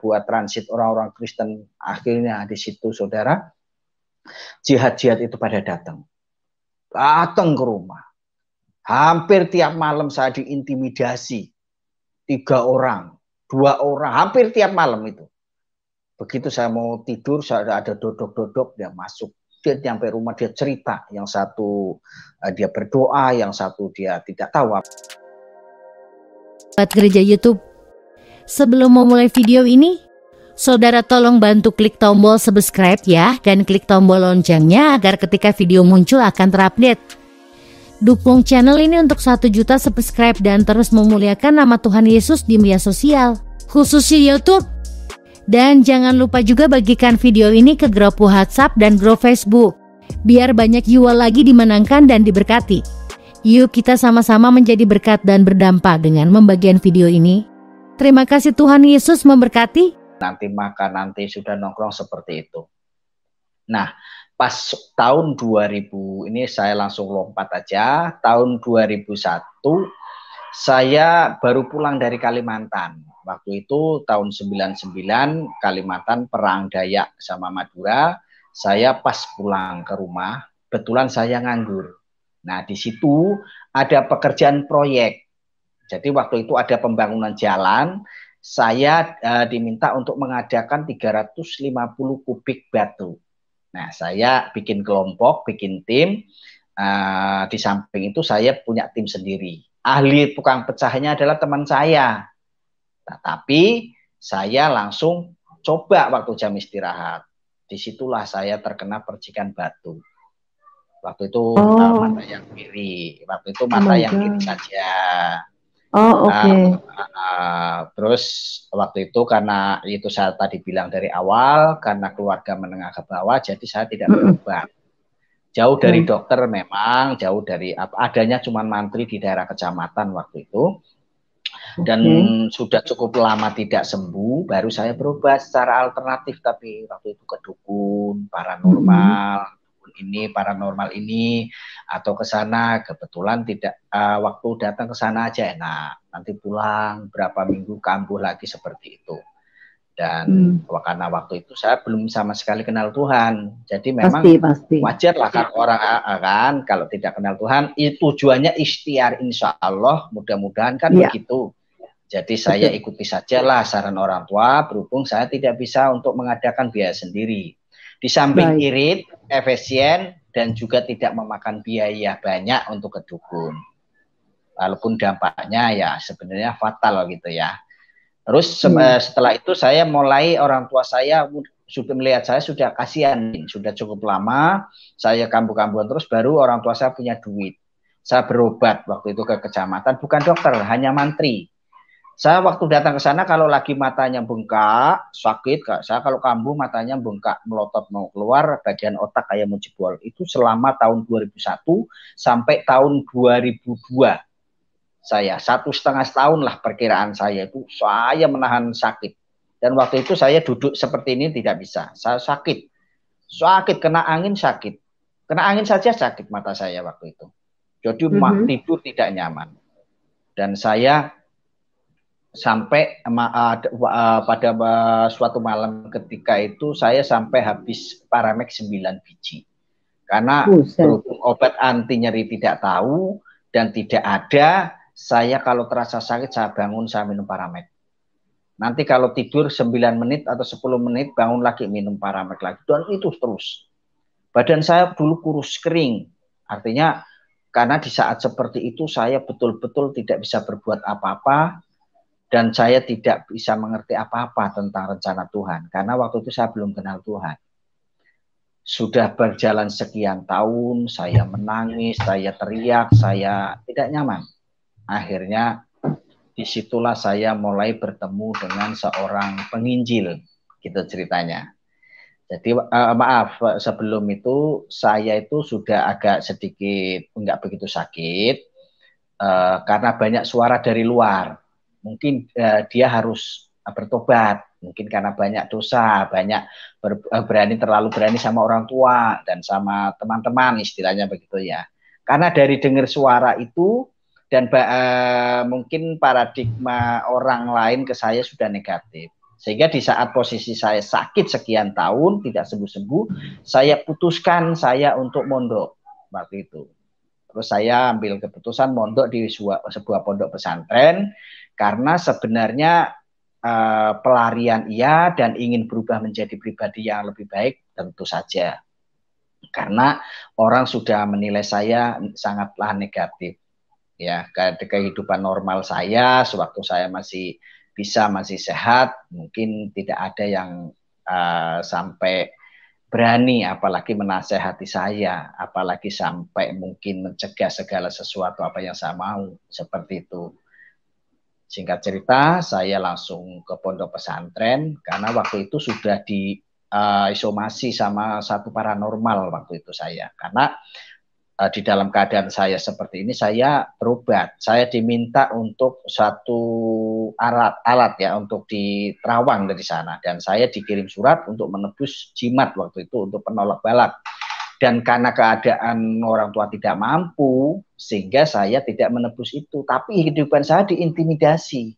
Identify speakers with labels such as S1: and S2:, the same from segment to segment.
S1: buat transit orang-orang Kristen. Akhirnya di situ saudara, jihad-jihad itu pada datang ke rumah. Hampir tiap malam saya diintimidasi. 3 orang, 2 orang, hampir tiap malam itu. Begitu saya mau tidur, saya ada dodok-dodok, dia masuk. Dia sampai rumah, dia cerita. Yang satu dia berdoa, yang satu dia tidak tahu apa.
S2: Buat gereja YouTube. Sebelum memulai video ini, saudara tolong bantu klik tombol subscribe ya, dan klik tombol loncengnya agar ketika video muncul akan terupdate. Dukung channel ini untuk 1 juta subscribe dan terus memuliakan nama Tuhan Yesus di media sosial, khususnya YouTube. Dan jangan lupa juga bagikan video ini ke grup WhatsApp dan grup Facebook, biar banyak jiwa lagi dimenangkan dan diberkati. Yuk kita sama-sama menjadi berkat dan berdampak dengan membagikan video ini. Terima kasih, Tuhan Yesus memberkati.
S1: Nanti sudah nongkrong seperti itu. Nah, pas tahun 2000 ini saya langsung lompat aja. Tahun 2001 saya baru pulang dari Kalimantan. Waktu itu tahun 99 Kalimantan perang Dayak sama Madura. Saya pas pulang ke rumah, kebetulan saya nganggur. Nah, di situ ada pekerjaan proyek. Jadi waktu itu ada pembangunan jalan, saya diminta untuk mengadakan 350 kubik batu. Nah, saya bikin kelompok, bikin tim. Di samping itu saya punya tim sendiri. Ahli tukang pecahnya adalah teman saya. Nah, tapi saya langsung coba waktu jam istirahat. Disitulah saya terkena percikan batu. Waktu itu mata yang kiri. Waktu itu mata yang kiri saja. Terus waktu itu karena itu saya tadi bilang dari awal, karena keluarga menengah ke bawah, jadi saya tidak berobat. Jauh dari dokter memang, jauh dari adanya cuma mantri di daerah kecamatan waktu itu. Dan sudah cukup lama tidak sembuh, baru saya berobat secara alternatif, tapi waktu itu ke dukun, paranormal, paranormal ini atau ke sana, kebetulan tidak waktu datang ke sana aja enak, nanti pulang berapa minggu kambuh lagi seperti itu. Dan karena waktu itu saya belum sama sekali kenal Tuhan, jadi memang wajar lah kan orang kan kalau tidak kenal Tuhan, itu tujuannya ikhtiar, insya Allah mudah-mudahan kan begitu. Jadi saya ikuti saja lah saran orang tua, berhubung saya tidak bisa untuk mengadakan biaya sendiri. Di samping irit, efisien, dan juga tidak memakan biaya banyak untuk ke dukun. Walaupun dampaknya ya sebenarnya fatal gitu ya. Terus setelah itu saya mulai, orang tua saya sudah melihat saya sudah kasihan, sudah cukup lama, saya kambuh-kambuhan terus, baru orang tua saya punya duit. Saya berobat waktu itu ke kecamatan, bukan dokter, hanya mantri. Saya waktu datang ke sana kalau lagi matanya bengkak, sakit, saya kalau kambuh matanya bengkak, melotot mau keluar, bagian otak kayak mau jebol. Itu selama tahun 2001 sampai tahun 2002. Saya 1,5 tahun lah perkiraan saya itu, saya menahan sakit. Dan waktu itu saya duduk seperti ini tidak bisa, saya sakit, kena angin sakit. Kena angin saja sakit mata saya waktu itu. Jadi tidur tidak nyaman. Dan saya sampai pada suatu malam ketika itu saya sampai habis Paramex 9 biji. Karena berhubung obat anti nyeri tidak tahu dan tidak ada, saya kalau terasa sakit saya bangun, saya minum Paramex. Nanti kalau tidur 9 menit atau 10 menit bangun lagi minum Paramex lagi. Dan itu terus. Badan saya dulu kurus kering. Artinya karena di saat seperti itu saya betul-betul tidak bisa berbuat apa-apa. Dan saya tidak bisa mengerti apa-apa tentang rencana Tuhan. Karena waktu itu saya belum kenal Tuhan. Sudah berjalan sekian tahun, saya menangis, saya teriak, saya tidak nyaman. Akhirnya disitulah saya mulai bertemu dengan seorang penginjil, gitu ceritanya. Jadi maaf, sebelum itu saya itu sudah agak sedikit nggak begitu sakit, karena banyak suara dari luar. Mungkin dia harus bertobat, mungkin karena banyak dosa, banyak terlalu berani sama orang tua dan sama teman-teman, istilahnya begitu ya. Karena dari dengar suara itu dan mungkin paradigma orang lain ke saya sudah negatif. Sehingga di saat posisi saya sakit sekian tahun, tidak sembuh-sembuh, saya putuskan saya untuk mondok waktu itu. Terus saya ambil keputusan mondok di sebuah pondok pesantren, karena sebenarnya pelarian iya dan ingin berubah menjadi pribadi yang lebih baik tentu saja. Karena orang sudah menilai saya sangatlah negatif. Ya, kehidupan normal saya sewaktu saya masih masih sehat, mungkin tidak ada yang sampai berani apalagi menasehati saya, apalagi sampai mungkin mencegah segala sesuatu apa yang saya mau, seperti itu. Singkat cerita, saya langsung ke pondok pesantren karena waktu itu sudah diisomasi sama satu paranormal waktu itu saya. Karena di dalam keadaan saya seperti ini, saya berobat. Saya diminta untuk satu alat ya untuk diterawang dari sana, dan saya dikirim surat untuk menebus jimat waktu itu untuk penolak balak. Dan karena keadaan orang tua tidak mampu, sehingga saya tidak menebus itu. Tapi kehidupan saya diintimidasi.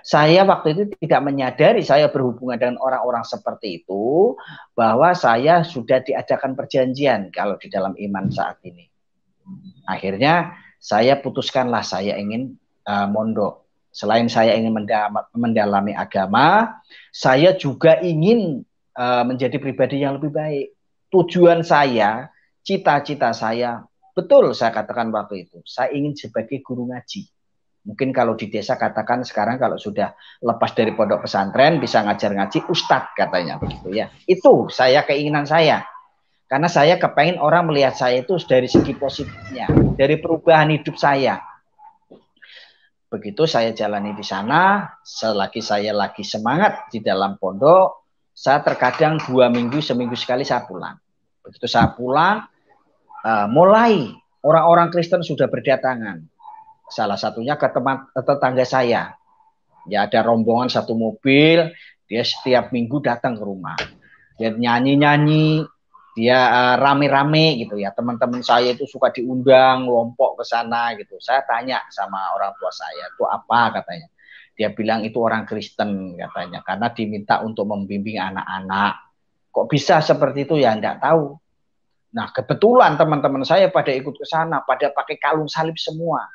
S1: Saya waktu itu tidak menyadari saya berhubungan dengan orang-orang seperti itu, bahwa saya sudah diadakan perjanjian kalau di dalam iman saat ini. Akhirnya saya putuskanlah saya ingin mondok. Selain saya ingin mendalami agama, saya juga ingin menjadi pribadi yang lebih baik. Tujuan saya, cita-cita saya, betul saya katakan waktu itu, saya ingin sebagai guru ngaji. Mungkin kalau di desa katakan sekarang kalau sudah lepas dari pondok pesantren bisa ngajar ngaji, ustadz katanya begitu ya. Itu saya keinginan saya. Karena saya kepengen orang melihat saya itu dari segi positifnya, dari perubahan hidup saya. Begitu saya jalani di sana, selagi saya lagi semangat di dalam pondok, saya terkadang 2 minggu, seminggu sekali saya pulang. Begitu saya pulang, mulai orang-orang Kristen sudah berdatangan. Salah satunya ke tetangga saya. Ya, ada rombongan satu mobil, dia setiap minggu datang ke rumah. Dia nyanyi-nyanyi, dia rame-rame gitu ya. Teman-teman saya itu suka diundang, lompok ke sana gitu. Saya tanya sama orang tua saya, itu apa katanya. Dia bilang itu orang Kristen katanya, karena diminta untuk membimbing anak-anak. Kok bisa seperti itu ya, enggak tahu. Nah, kebetulan teman-teman saya pada ikut ke sana, pada pakai kalung salib semua.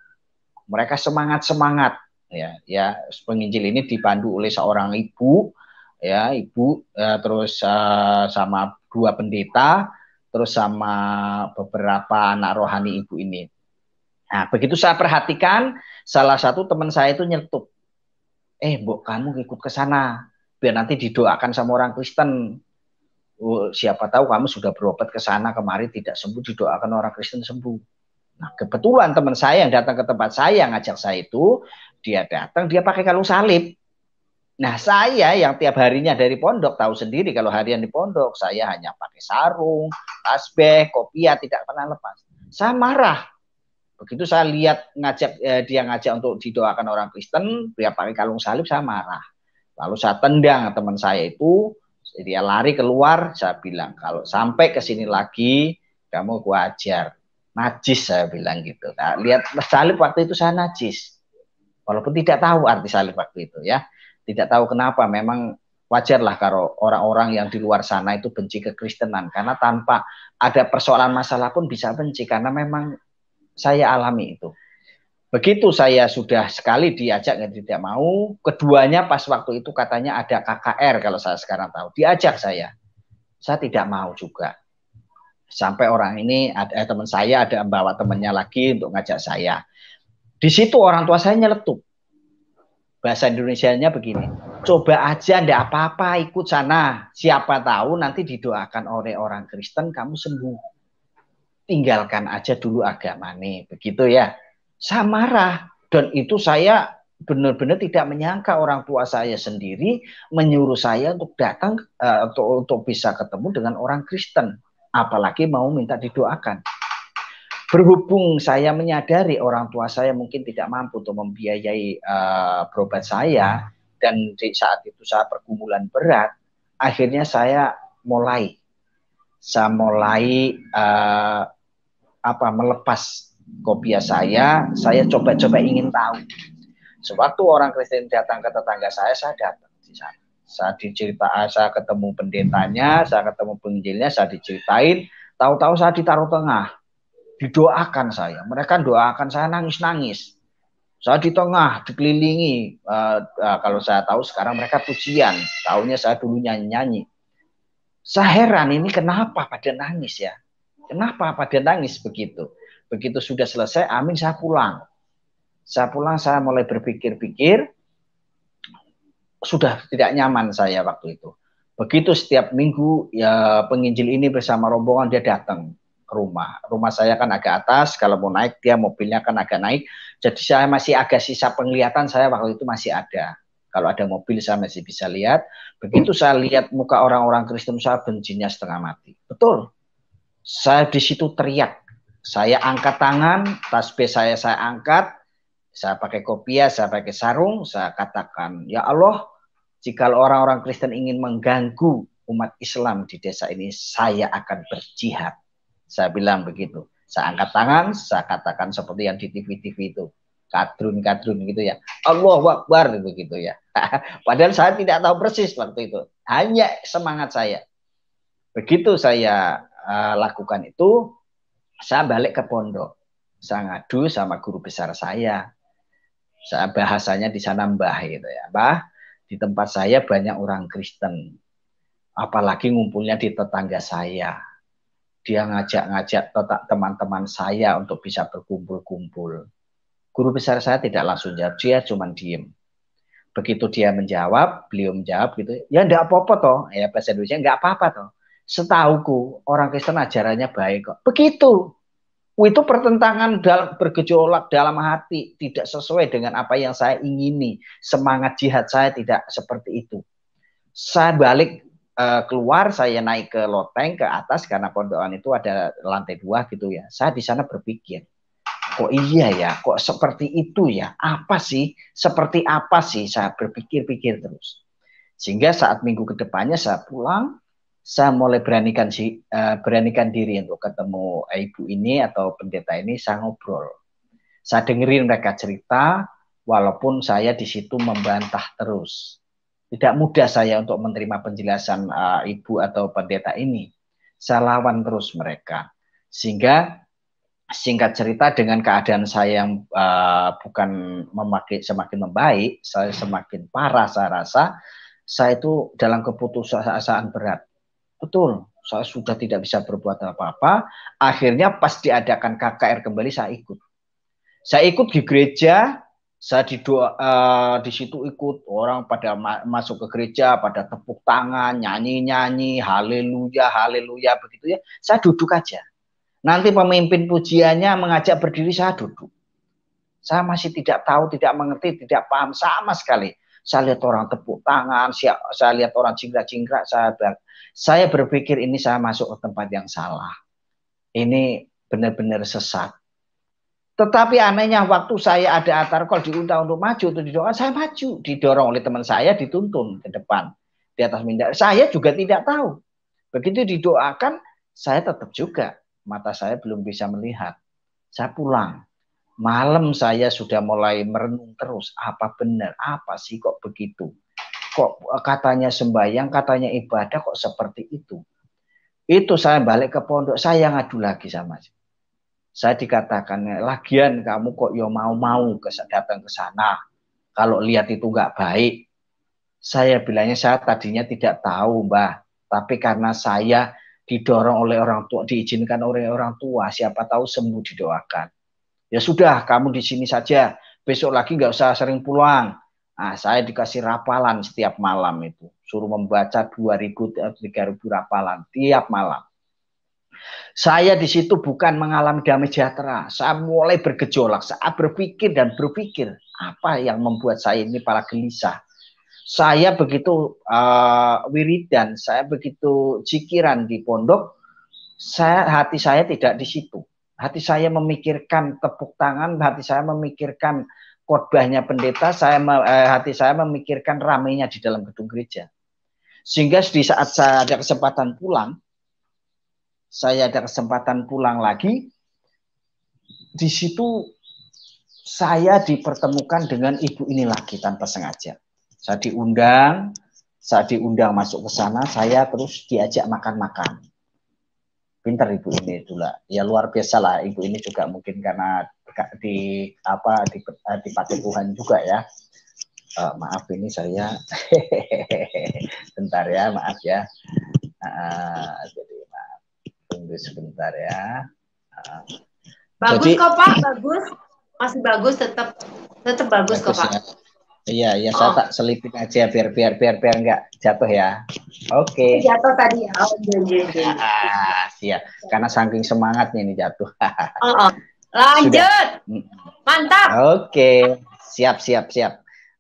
S1: Mereka semangat-semangat ya. Penginjil ini dipandu oleh seorang ibu ya, terus sama 2 pendeta, terus sama beberapa anak rohani ibu ini. Nah, begitu saya perhatikan, salah satu teman saya itu nyeletuk, Mbok, kamu ikut ke sana biar nanti didoakan sama orang Kristen. Siapa tahu kamu sudah berobat ke sana kemarin tidak sembuh, didoakan orang Kristen sembuh. Nah, kebetulan teman saya yang datang ke tempat saya, ngajak saya itu, dia datang, dia pakai kalung salib. Nah, saya yang tiap harinya dari pondok, tahu sendiri kalau harian di pondok, saya hanya pakai sarung, tasbih, kopiah, tidak pernah lepas. Saya marah. Begitu saya lihat dia ngajak untuk didoakan orang Kristen, dia pakai kalung salib, saya marah. Lalu saya tendang teman saya itu, dia lari keluar, saya bilang, kalau sampai ke sini lagi, kamu gua ajar. Najis, saya bilang gitu. Nah, lihat salib waktu itu saya najis. Walaupun tidak tahu arti salib waktu itu ya. Tidak tahu kenapa, memang wajarlah kalau orang-orang yang di luar sana itu benci kekristenan. Karena tanpa ada persoalan masalah pun bisa benci, karena memang saya alami itu. Begitu saya sudah sekali diajak dan tidak mau, keduanya pas waktu itu katanya ada KKR kalau saya sekarang tahu. Diajak saya tidak mau juga. Sampai orang ini, teman saya ada bawa temannya lagi untuk ngajak saya. Di situ orang tua saya nyeletuk. Bahasa Indonesianya begini, coba aja ndak apa-apa ikut sana. Siapa tahu nanti didoakan oleh orang Kristen kamu sembuh. Tinggalkan aja dulu agamane. Begitu ya. Saya marah. Dan itu saya benar-benar tidak menyangka orang tua saya sendiri menyuruh saya untuk datang untuk bisa ketemu dengan orang Kristen. Apalagi mau minta didoakan. Berhubung saya menyadari orang tua saya mungkin tidak mampu untuk membiayai berobat saya, dan di saat itu saya pergumulan berat, akhirnya saya mulai melepas kopiah saya coba-coba ingin tahu. Sewaktu orang Kristen datang ke tetangga saya datang di sana. Saya saya ketemu pendetanya, saya ketemu penginjilnya, saya diceritain. Tahu-tahu saya ditaruh tengah, didoakan saya. Mereka doakan saya nangis-nangis. Saya di tengah, dikelilingi. Kalau saya tahu sekarang mereka pujian. Tahunya saya dulu nyanyi-nyanyi. Saya heran ini kenapa pada nangis ya? Kenapa pada nangis begitu? Begitu sudah selesai, amin, saya pulang. Saya mulai berpikir-pikir. Sudah tidak nyaman saya waktu itu. Begitu setiap minggu ya penginjil ini bersama rombongan dia datang ke rumah. Rumah saya kan agak atas, kalau mau naik dia mobilnya kan agak naik. Jadi saya masih agak sisa penglihatan saya waktu itu masih ada. Kalau ada mobil saya masih bisa lihat. Begitu saya lihat muka orang-orang Kristen saya bencinya setengah mati. Betul. Saya di situ teriak. Saya angkat tangan, tasbih saya angkat. Saya pakai kopiah, saya pakai sarung, saya katakan, ya Allah, jika orang-orang Kristen ingin mengganggu umat Islam di desa ini, saya akan berjihad. Saya bilang begitu. Saya angkat tangan, saya katakan seperti yang di TV-TV itu. Kadrun-kadrun gitu ya. Allahu Akbar begitu ya. Padahal saya tidak tahu persis waktu itu. Hanya semangat saya. Begitu saya lakukan itu, saya balik ke pondok. Saya ngadu sama guru besar saya. Saya bahasanya di sana Mbah gitu ya. Mbah, di tempat saya banyak orang Kristen. Apalagi ngumpulnya di tetangga saya. Dia ngajak-ngajak teman-teman saya untuk bisa berkumpul-kumpul. Guru besar saya tidak langsung jawab, dia cuma diem. Begitu dia menjawab, beliau menjawab gitu, ya enggak apa-apa toh. Ya bahasa Indonesia enggak apa-apa toh. Setauku orang Kristen ajarannya baik kok. Begitu. Itu pertentangan bergejolak dalam hati, tidak sesuai dengan apa yang saya ingini. Semangat jihad saya tidak seperti itu. Saya balik keluar, saya naik ke loteng ke atas karena pondokan itu ada lantai 2 gitu ya. Saya di sana berpikir, kok iya ya, kok seperti itu ya? Apa sih? Seperti apa sih? Saya berpikir-pikir terus. Sehingga saat minggu kedepannya saya pulang, saya mulai beranikan diri untuk ketemu ibu ini atau pendeta ini, saya ngobrol. Saya dengerin mereka cerita, walaupun saya di situ membantah terus. Tidak mudah saya untuk menerima penjelasan ibu atau pendeta ini. Saya lawan terus mereka. Sehingga singkat cerita dengan keadaan saya yang bukan semakin membaik, saya semakin parah saya rasa, saya itu dalam keputusasaan berat. Betul, saya sudah tidak bisa berbuat apa-apa. Akhirnya pas diadakan KKR kembali saya ikut. Saya ikut di gereja, saya di situ ikut orang pada masuk ke gereja, pada tepuk tangan, nyanyi-nyanyi, haleluya, haleluya begitu ya. Saya duduk aja. Nanti pemimpin pujiannya mengajak berdiri, saya duduk. Saya masih tidak tahu, tidak mengerti, tidak paham sama sekali. Saya lihat orang tepuk tangan, saya lihat orang cingkrak-cingkrak, saya berpikir ini saya masuk ke tempat yang salah. Ini benar-benar sesat. Tetapi anehnya waktu saya ada atarkol diundang untuk maju untuk didoakan, saya maju. Didorong oleh teman saya, dituntun ke depan. Di atas minda. Saya juga tidak tahu. Begitu didoakan, saya tetap juga. Mata saya belum bisa melihat. Saya pulang. Malam saya sudah mulai merenung terus. Apa benar? Apa sih kok begitu? Kok katanya sembahyang, katanya ibadah kok seperti itu? Itu saya balik ke pondok, saya ngadu lagi sama saya dikatakan, lagian kamu kok ya mau-mau datang ke sana. Kalau lihat itu nggak baik. Saya bilangnya saya tadinya tidak tahu, Mbah. Tapi karena saya didorong oleh orang tua, diizinkan oleh orang tua, siapa tahu sembuh didoakan. Ya sudah, kamu di sini saja. Besok lagi nggak usah sering pulang. Nah, saya dikasih rapalan setiap malam itu. Suruh membaca 2.000 atau 3.000 rapalan tiap malam. Saya di situ bukan mengalami damai sejahtera. Saya mulai bergejolak. Saya berpikir dan berpikir apa yang membuat saya ini para gelisah. Saya begitu wiridan, saya begitu zikiran di pondok, hati saya tidak di situ. Hati saya memikirkan tepuk tangan, hati saya memikirkan khotbahnya pendeta, hati saya memikirkan ramainya di dalam gedung gereja. Sehingga di saat saya ada kesempatan pulang, lagi, di situ saya dipertemukan dengan ibu ini lagi tanpa sengaja. Saya diundang, Saat diundang masuk ke sana, saya terus diajak makan-makan. Pinter ibu ini dulu. Ya luar biasa lah ibu ini juga, mungkin karena dipakai Tuhan juga ya. Maaf ini saya bentar ya, maaf ya. Jadi maaf, tunggu sebentar ya.
S3: Bagus
S1: jadi,
S3: kok Pak, bagus, masih bagus, tetap bagus kok Pak.
S1: Ya. Iya, saya tak selipin aja biar nggak jatuh ya. Oke.
S3: Jatuh tadi ya.
S1: Siap. Karena saking semangatnya ini jatuh.
S3: Lanjut. Mantap.
S1: Oke. Siap.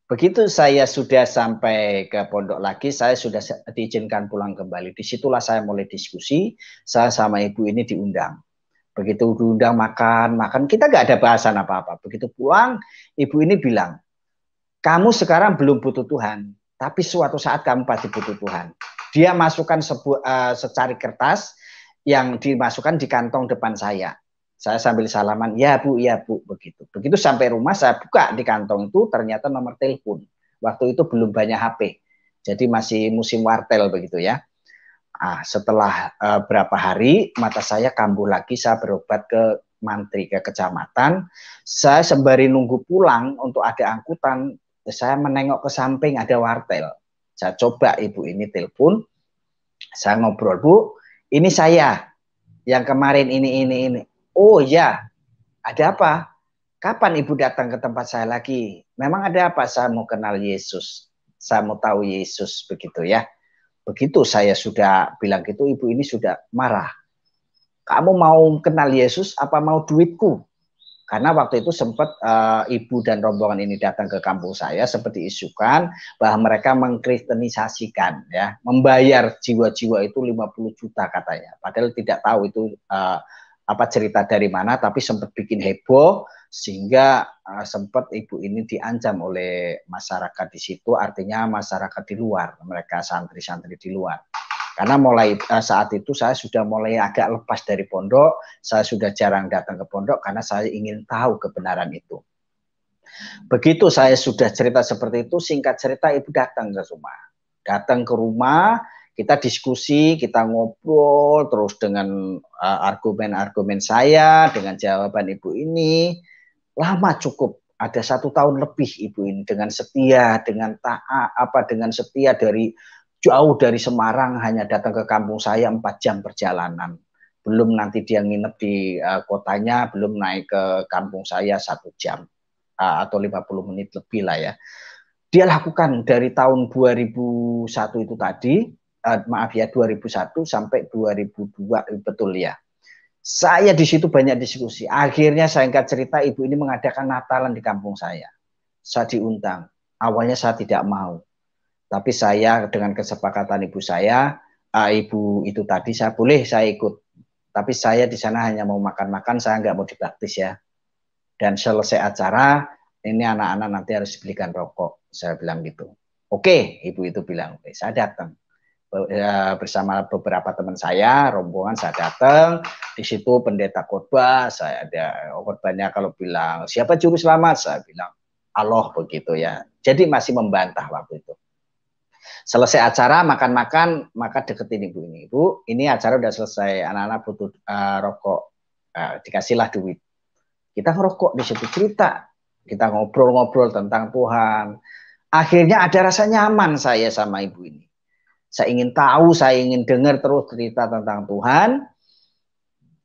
S1: Begitu saya sudah sampai ke pondok lagi, saya sudah diizinkan pulang kembali. Disitulah saya mulai diskusi. Saya sama ibu ini diundang. Begitu diundang makan, kita nggak ada bahasan apa-apa. Begitu pulang, ibu ini bilang, kamu sekarang belum butuh Tuhan, tapi suatu saat kamu pasti butuh Tuhan. Dia masukkan secari kertas yang dimasukkan di kantong depan saya. Saya sambil salaman, ya bu, begitu. Begitu sampai rumah saya buka di kantong itu, ternyata nomor telepon. Waktu itu belum banyak HP, jadi masih musim wartel begitu ya. Setelah berapa hari, mata saya kambuh lagi, saya berobat ke mantri, ke kecamatan. Saya sembari nunggu pulang untuk ada angkutan, saya menengok ke samping ada wartel. Saya coba ibu ini telepon, saya ngobrol, Bu, ini saya yang kemarin ini. Oh ya, ada apa? Kapan ibu datang ke tempat saya lagi? Memang ada apa? Saya mau kenal Yesus, saya mau tahu Yesus, begitu ya. Begitu saya sudah bilang gitu, ibu ini sudah marah. Kamu mau kenal Yesus apa mau duitku? Karena waktu itu sempat ibu dan rombongan ini datang ke kampung saya, seperti isukan bahwa mereka mengkristenisasikan, ya, membayar jiwa-jiwa itu 50 juta katanya. Padahal tidak tahu itu apa cerita dari mana, tapi sempat bikin heboh sehingga sempat ibu ini diancam oleh masyarakat di situ, artinya masyarakat di luar, mereka santri-santri di luar. Karena mulai saat itu saya sudah mulai agak lepas dari pondok, saya sudah jarang datang ke pondok karena saya ingin tahu kebenaran itu. Begitu saya sudah cerita seperti itu, singkat cerita ibu datang ke rumah. Datang ke rumah, kita diskusi, kita ngobrol terus dengan argumen-argumen saya, dengan jawaban ibu ini. Lama cukup, ada 1 tahun lebih ibu ini dengan setia, dengan taat, dengan setia dari jauh dari Semarang, hanya datang ke kampung saya 4 jam perjalanan. Belum nanti dia nginep di kotanya, belum naik ke kampung saya 1 jam atau 50 menit lebih lah ya. Dia lakukan dari tahun 2001 itu tadi, 2001 sampai 2002, betul ya. Saya di situ banyak diskusi. Akhirnya saya singkat cerita, ibu ini mengadakan Natalan di kampung saya. Saya diundang. Awalnya saya tidak mau. Tapi saya dengan kesepakatan ibu saya, ibu itu tadi, saya ikut. Tapi saya di sana hanya mau makan-makan, saya nggak mau dibaptis ya. Dan selesai acara, ini anak-anak nanti harus belikan rokok. Saya bilang gitu. Oke, ibu itu bilang. Oke, saya datang. Bersama beberapa teman saya, rombongan saya datang. Di situ pendeta khotbah, saya ada khotbahnya kalau bilang, siapa juru selamat? Saya bilang, Allah, begitu ya. Jadi masih membantah waktu itu. Selesai acara makan-makan, maka deketin ibu ini. Ibu, ini acara udah selesai, anak-anak butuh rokok, dikasihlah duit. Kita ngerokok di situ, cerita, kita ngobrol-ngobrol tentang Tuhan. Akhirnya ada rasa nyaman saya sama ibu ini. Saya ingin tahu, saya ingin dengar terus cerita tentang Tuhan.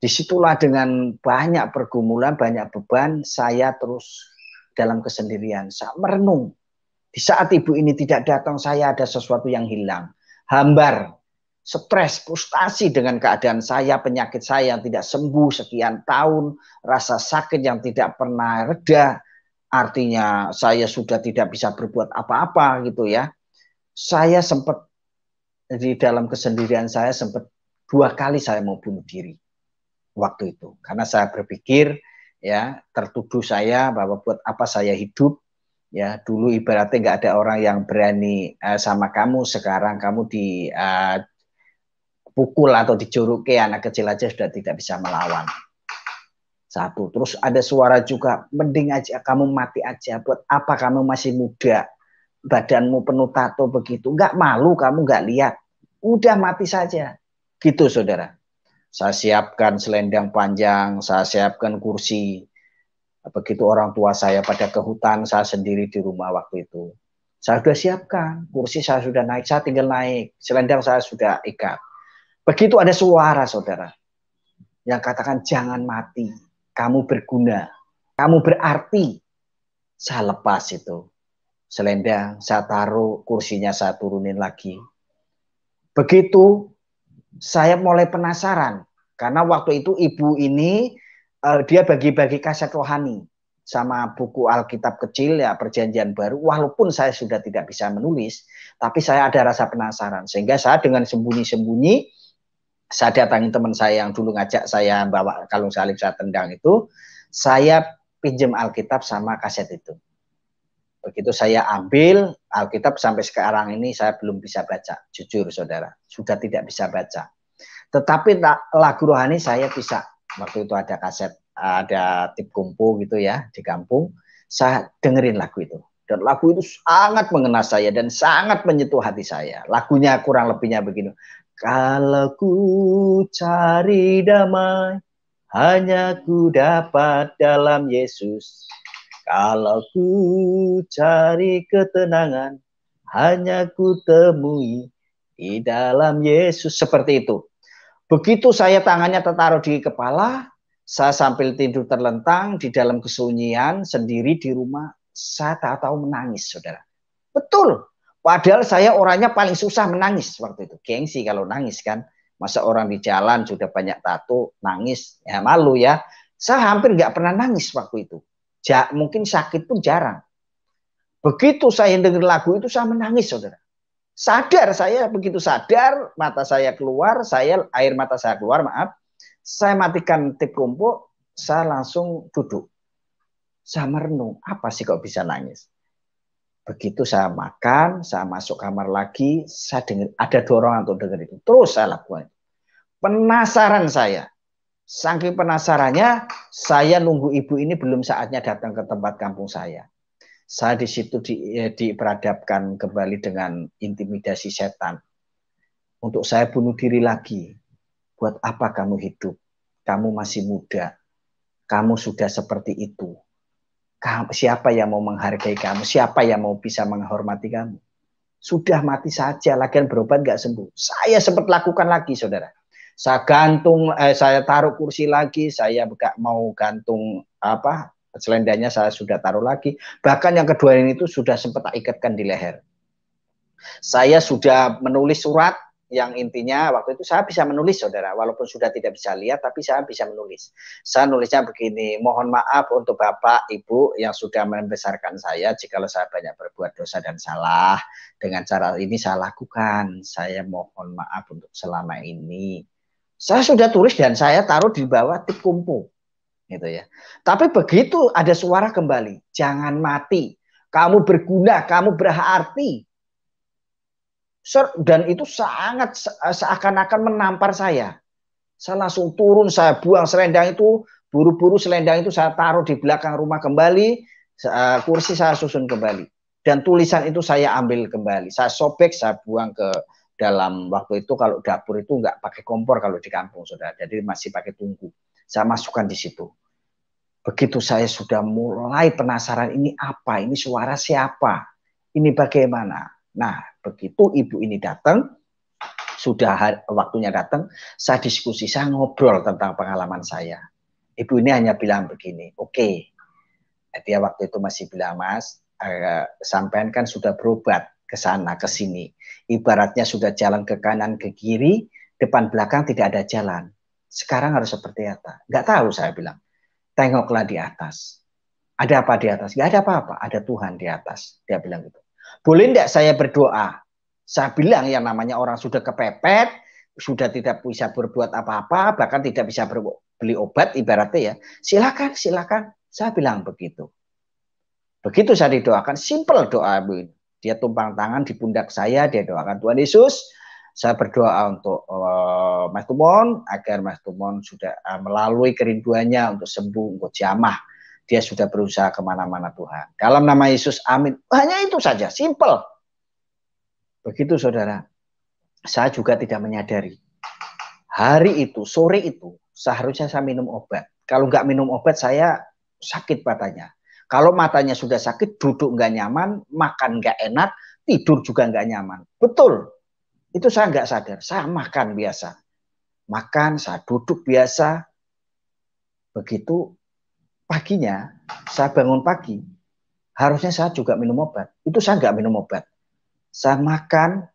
S1: Disitulah dengan banyak pergumulan, banyak beban, saya terus dalam kesendirian. Saya merenung. Di saat ibu ini tidak datang, saya ada sesuatu yang hilang. Hambar, stres, frustasi dengan keadaan saya, penyakit saya yang tidak sembuh sekian tahun, rasa sakit yang tidak pernah reda, artinya saya sudah tidak bisa berbuat apa-apa gitu ya. Saya sempat di dalam kesendirian, saya sempat 2 kali saya mau bunuh diri waktu itu. Karena saya berpikir ya, tertuduh saya bahwa buat apa saya hidup. Ya, dulu ibaratnya nggak ada orang yang berani sama kamu, sekarang kamu dipukul atau dijuruki, anak kecil aja sudah tidak bisa melawan. Satu, terus ada suara juga, mending aja kamu mati aja, buat apa kamu masih muda, badanmu penuh tato begitu, nggak malu kamu nggak lihat, udah mati saja. Gitu saudara. Saya siapkan selendang panjang, saya siapkan kursi. Begitu orang tua saya pada ke hutan, saya sendiri di rumah waktu itu. Saya sudah siapkan, kursi saya sudah naik, saya tinggal naik, selendang saya sudah ikat. Begitu ada suara saudara, yang katakan jangan mati, kamu berguna, kamu berarti. Saya lepas itu selendang, saya taruh, kursinya saya turunin lagi. Begitu saya mulai penasaran, karena waktu itu ibu ini dia bagi-bagi kaset rohani sama buku Alkitab kecil ya, Perjanjian Baru. Walaupun saya sudah tidak bisa menulis, tapi saya ada rasa penasaran, sehingga saya dengan sembunyi-sembunyi saya datangi teman saya yang dulu ngajak saya bawa kalung salib saya tendang itu, saya pinjam Alkitab sama kaset itu. Begitu saya ambil Alkitab, sampai sekarang ini saya belum bisa baca, jujur saudara, sudah tidak bisa baca. Tetapi lagu rohani saya bisa. Waktu itu ada kaset, ada tip kumpu gitu ya di kampung, saya dengerin lagu itu. Dan lagu itu sangat mengena saya dan sangat menyentuh hati saya. Lagunya kurang lebihnya begini. Kalau ku cari damai, hanya ku dapat dalam Yesus. Kalau ku cari ketenangan, hanya ku temui di dalam Yesus. Seperti itu. Begitu saya tangannya tertaruh di kepala, saya sambil tidur terlentang di dalam kesunyian sendiri di rumah, saya tahu-tahu menangis, saudara. Betul. Padahal saya orangnya paling susah menangis waktu itu. Gengsi kalau nangis kan. Masa orang di jalan sudah banyak tato, nangis. Ya malu ya. Saya hampir nggak pernah nangis waktu itu. Mungkin sakit pun jarang. Begitu saya dengar lagu itu, saya menangis, saudara. Sadar saya, begitu sadar, mata saya keluar, air mata saya keluar, maaf. Saya matikan tip kumpu, saya langsung duduk. Saya merenung, apa sih kok bisa nangis? Begitu saya makan, saya masuk kamar lagi, saya dengar ada dorongan untuk dengar itu. Terus saya lakukan. Penasaran saya. Saking penasarannya, saya nunggu ibu ini belum saatnya datang ke tempat kampung saya. Saya di situ diperadabkan kembali dengan intimidasi setan. Untuk saya bunuh diri lagi. Buat apa kamu hidup? Kamu masih muda. Kamu sudah seperti itu. Siapa yang mau menghargai kamu? Siapa yang mau bisa menghormati kamu? Sudah mati saja, lagian berobat nggak sembuh. Saya sempat lakukan lagi, saudara. Saya gantung, saya taruh kursi lagi, saya nggak mau gantung selendangnya, saya sudah taruh lagi. Bahkan yang kedua ini itu sudah sempat tak ikatkan di leher. Saya sudah menulis surat yang intinya waktu itu saya bisa menulis, saudara, walaupun sudah tidak bisa lihat, tapi saya bisa menulis. Saya nulisnya begini, mohon maaf untuk Bapak, Ibu yang sudah membesarkan saya, jikalau saya banyak berbuat dosa dan salah, dengan cara ini saya lakukan, saya mohon maaf untuk selama ini. Saya sudah tulis dan saya taruh di bawah tip kumpu, gitu ya. Tapi begitu ada suara kembali, jangan mati, kamu berguna, kamu berarti. Dan itu sangat seakan-akan menampar saya. Saya langsung turun, saya buang selendang itu, buru-buru selendang itu saya taruh di belakang rumah kembali, kursi saya susun kembali. Dan tulisan itu saya ambil kembali, saya sobek, saya buang ke dalam. Waktu itu kalau dapur itu nggak pakai kompor kalau di kampung, saudara, jadi masih pakai tungku. Saya masukkan di situ. Begitu saya sudah mulai penasaran, ini apa, ini suara siapa, ini bagaimana. Nah, begitu ibu ini datang, sudah waktunya datang, saya diskusi, saya ngobrol tentang pengalaman saya. Ibu ini hanya bilang begini, oke. Dia waktu itu masih bilang, Mas, sampean kan sudah berobat ke sana, ke sini. Ibaratnya sudah jalan ke kanan, ke kiri, depan belakang tidak ada jalan. Sekarang harus seperti apa? Nggak tahu, saya bilang. Tengoklah di atas. Ada apa di atas? Nggak ada apa-apa, ada Tuhan di atas. Dia bilang gitu. Boleh enggak saya berdoa? Saya bilang yang namanya orang sudah kepepet, sudah tidak bisa berbuat apa-apa, bahkan tidak bisa beli obat ibaratnya ya. Silakan, silakan. Saya bilang begitu. Begitu saya didoakan, simple doa. Dia tumpang tangan di pundak saya, dia doakan Tuhan Yesus. Saya berdoa untuk Mas Tumon, agar Mas Tumon sudah melalui kerinduannya untuk sembuh, untuk jamah. dia sudah berusaha kemana-mana Tuhan. Dalam nama Yesus, amin. Hanya itu saja, simple. Begitu saudara, saya juga tidak menyadari. Hari itu, sore itu, seharusnya saya minum obat. Kalau nggak minum obat, saya sakit matanya. Kalau matanya sudah sakit, duduk nggak nyaman, makan nggak enak, tidur juga nggak nyaman. Betul, itu saya nggak sadar. Saya makan biasa. Makan, saya duduk biasa. Begitu paginya, saya bangun pagi, harusnya saya juga minum obat. Itu saya nggak minum obat. Saya makan,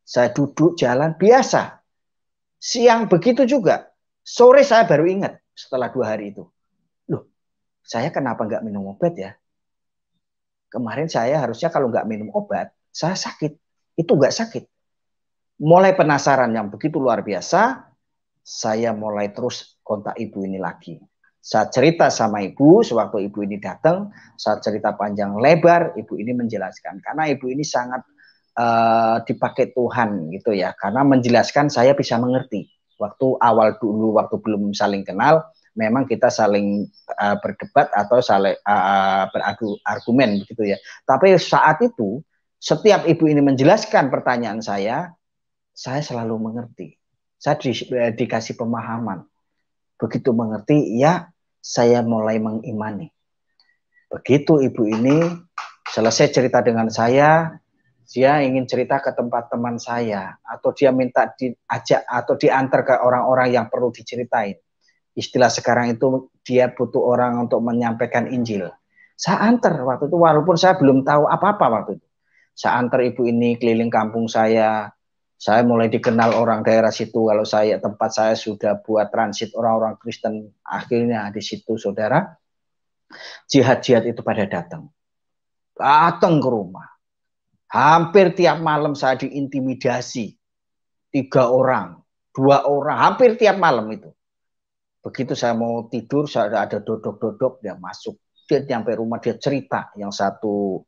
S1: saya duduk, jalan, biasa. Siang begitu juga. Sore saya baru ingat setelah 2 hari itu. Loh, saya kenapa nggak minum obat ya? Kemarin saya harusnya kalau nggak minum obat, saya sakit. Itu nggak sakit. Mulai penasaran yang begitu luar biasa, saya mulai terus kontak ibu ini lagi. Saya cerita sama ibu, sewaktu ibu ini datang, saya cerita panjang lebar, ibu ini menjelaskan. Karena ibu ini sangat dipakai Tuhan gitu ya, karena menjelaskan saya bisa mengerti. Waktu awal dulu, waktu belum saling kenal, memang kita saling berdebat atau saling beradu argumen begitu ya. Tapi saat itu, setiap ibu ini menjelaskan pertanyaan saya selalu mengerti. Saya dikasih pemahaman. Begitu mengerti, ya saya mulai mengimani. Begitu ibu ini selesai cerita dengan saya, dia ingin cerita ke tempat teman saya, atau dia minta diajak atau diantar ke orang-orang yang perlu diceritain. Istilah sekarang itu dia butuh orang untuk menyampaikan Injil. Saya antar waktu itu, walaupun saya belum tahu apa-apa waktu itu. Saya antar ibu ini keliling kampung saya mulai dikenal orang daerah situ. Kalau tempat saya sudah buat transit orang-orang Kristen, akhirnya di situ saudara, jihad-jihad itu pada datang ke rumah. Hampir tiap malam saya diintimidasi. 3 orang, 2 orang, hampir tiap malam itu. Begitu saya mau tidur, saya ada dodok-dodok, dia masuk. Dia sampai rumah, dia cerita. Yang satu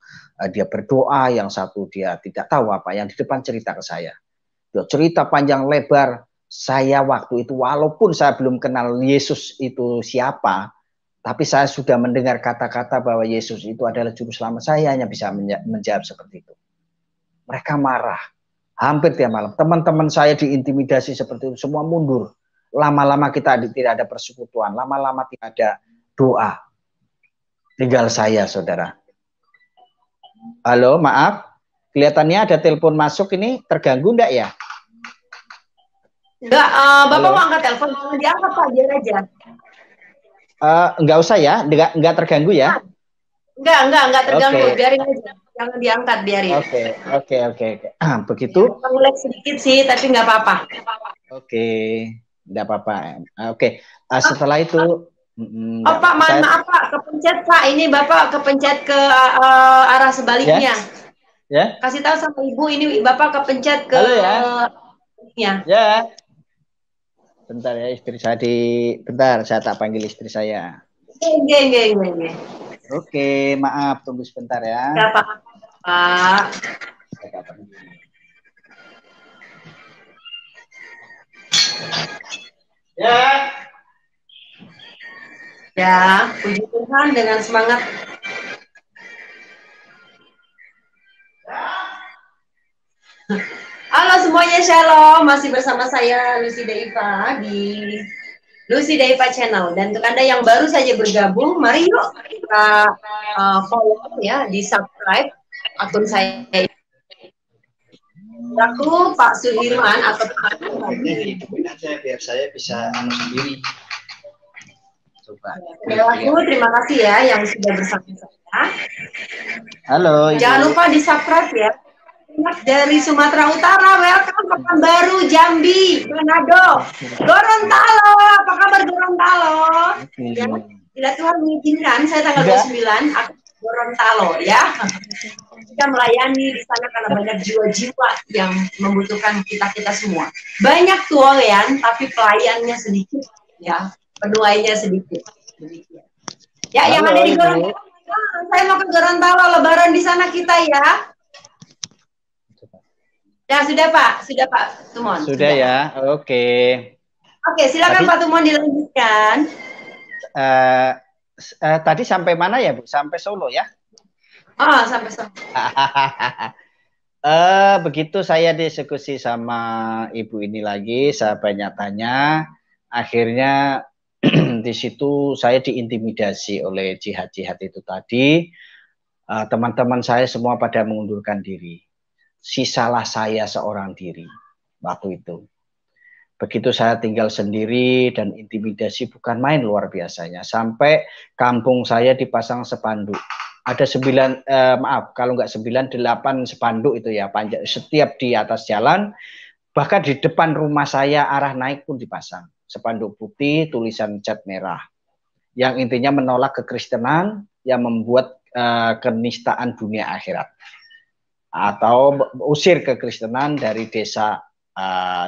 S1: dia berdoa, yang satu dia tidak tahu apa. Yang di depan cerita ke saya. Dia cerita panjang lebar. Saya waktu itu, walaupun saya belum kenal Yesus itu siapa, tapi saya sudah mendengar kata-kata bahwa Yesus itu adalah juru selamat. Saya hanya bisa menjawab seperti itu. Mereka marah. Hampir tiap malam. Teman-teman saya diintimidasi seperti itu. Semua mundur. Lama-lama kita tidak ada persekutuan. Lama-lama tidak ada doa. Tinggal saya, saudara. Halo, maaf. Kelihatannya ada telepon masuk ini. Terganggu enggak ya?
S3: Enggak, Bapak mau angkat telepon. Jangan diangkat, Pak. Biar aja.
S1: Enggak usah ya? Enggak terganggu ya?
S3: Enggak terganggu. Okay. Biarin aja. Jangan diangkat, biarin.
S1: Oke. Begitu?
S3: Ngelag sedikit sih, tapi nggak apa-apa.
S1: Oke, nggak apa-apa. Oke, setelah itu.
S3: Pak, maaf Pak, kepencet Pak. Ini Bapak kepencet ke arah sebaliknya.
S1: Ya.
S3: Kasih tahu sama Ibu, ini Bapak kepencet ke.
S1: Halo ya. Ya. Bentar ya, istri saya bentar, saya tak panggil istri saya.
S3: Nggak.
S1: Oke, maaf, tunggu sebentar ya.
S3: Nggak apa-apa, Pak. Ya, puji Tuhan dengan semangat. Halo semuanya, shalom. Masih bersama saya Lucy Deiva di Lucy Deiva Channel. Dan untuk Anda yang baru saja bergabung, mari yuk kita follow ya, di subscribe akun saya. Aku Pak Sudirman atau Pak
S1: biar saya bisa sendiri. Coba.
S3: Aku terima kasih ya yang sudah bersama saya.
S1: Halo.
S3: Jangan lupa di subscribe ya. Dari Sumatera Utara, welcome Pekanbaru, Jambi, Manado, Gorontalo. Apa kabar Gorontalo? Ya, bila Tuhan mengizinkan, saya tanggal 29 akan Gorontalo ya. Kita melayani di sana karena banyak jiwa-jiwa yang membutuhkan kita semua. Banyak tuayan, tapi pelayannya sedikit ya, penuainya sedikit. Ya, yang ada di Gorontalo, saya mau ke Gorontalo, Lebaran di sana kita ya. Ya, sudah Pak Tumon.
S1: Sudah ya, oke.
S3: Oke, silakan Pak Tumon dilanjutkan.
S1: Tadi sampai mana ya Bu? Sampai Solo ya?
S3: Ah, sampai Solo.
S1: Begitu saya diskusi sama ibu ini lagi, saya banyak tanya, akhirnya di situ saya diintimidasi oleh jihad-jihad itu tadi. Teman-teman saya semua pada mengundurkan diri. Sisalah saya seorang diri waktu itu. Begitu saya tinggal sendiri dan intimidasi bukan main luar biasanya. Sampai kampung saya dipasang spanduk. Ada 9, kalau nggak 9, 8 spanduk itu ya, panjang, setiap di atas jalan, bahkan di depan rumah saya arah naik pun dipasang. Spanduk putih, tulisan cat merah. Yang intinya menolak kekristenan, yang membuat kenistaan dunia akhirat. Atau usir kekristenan dari desa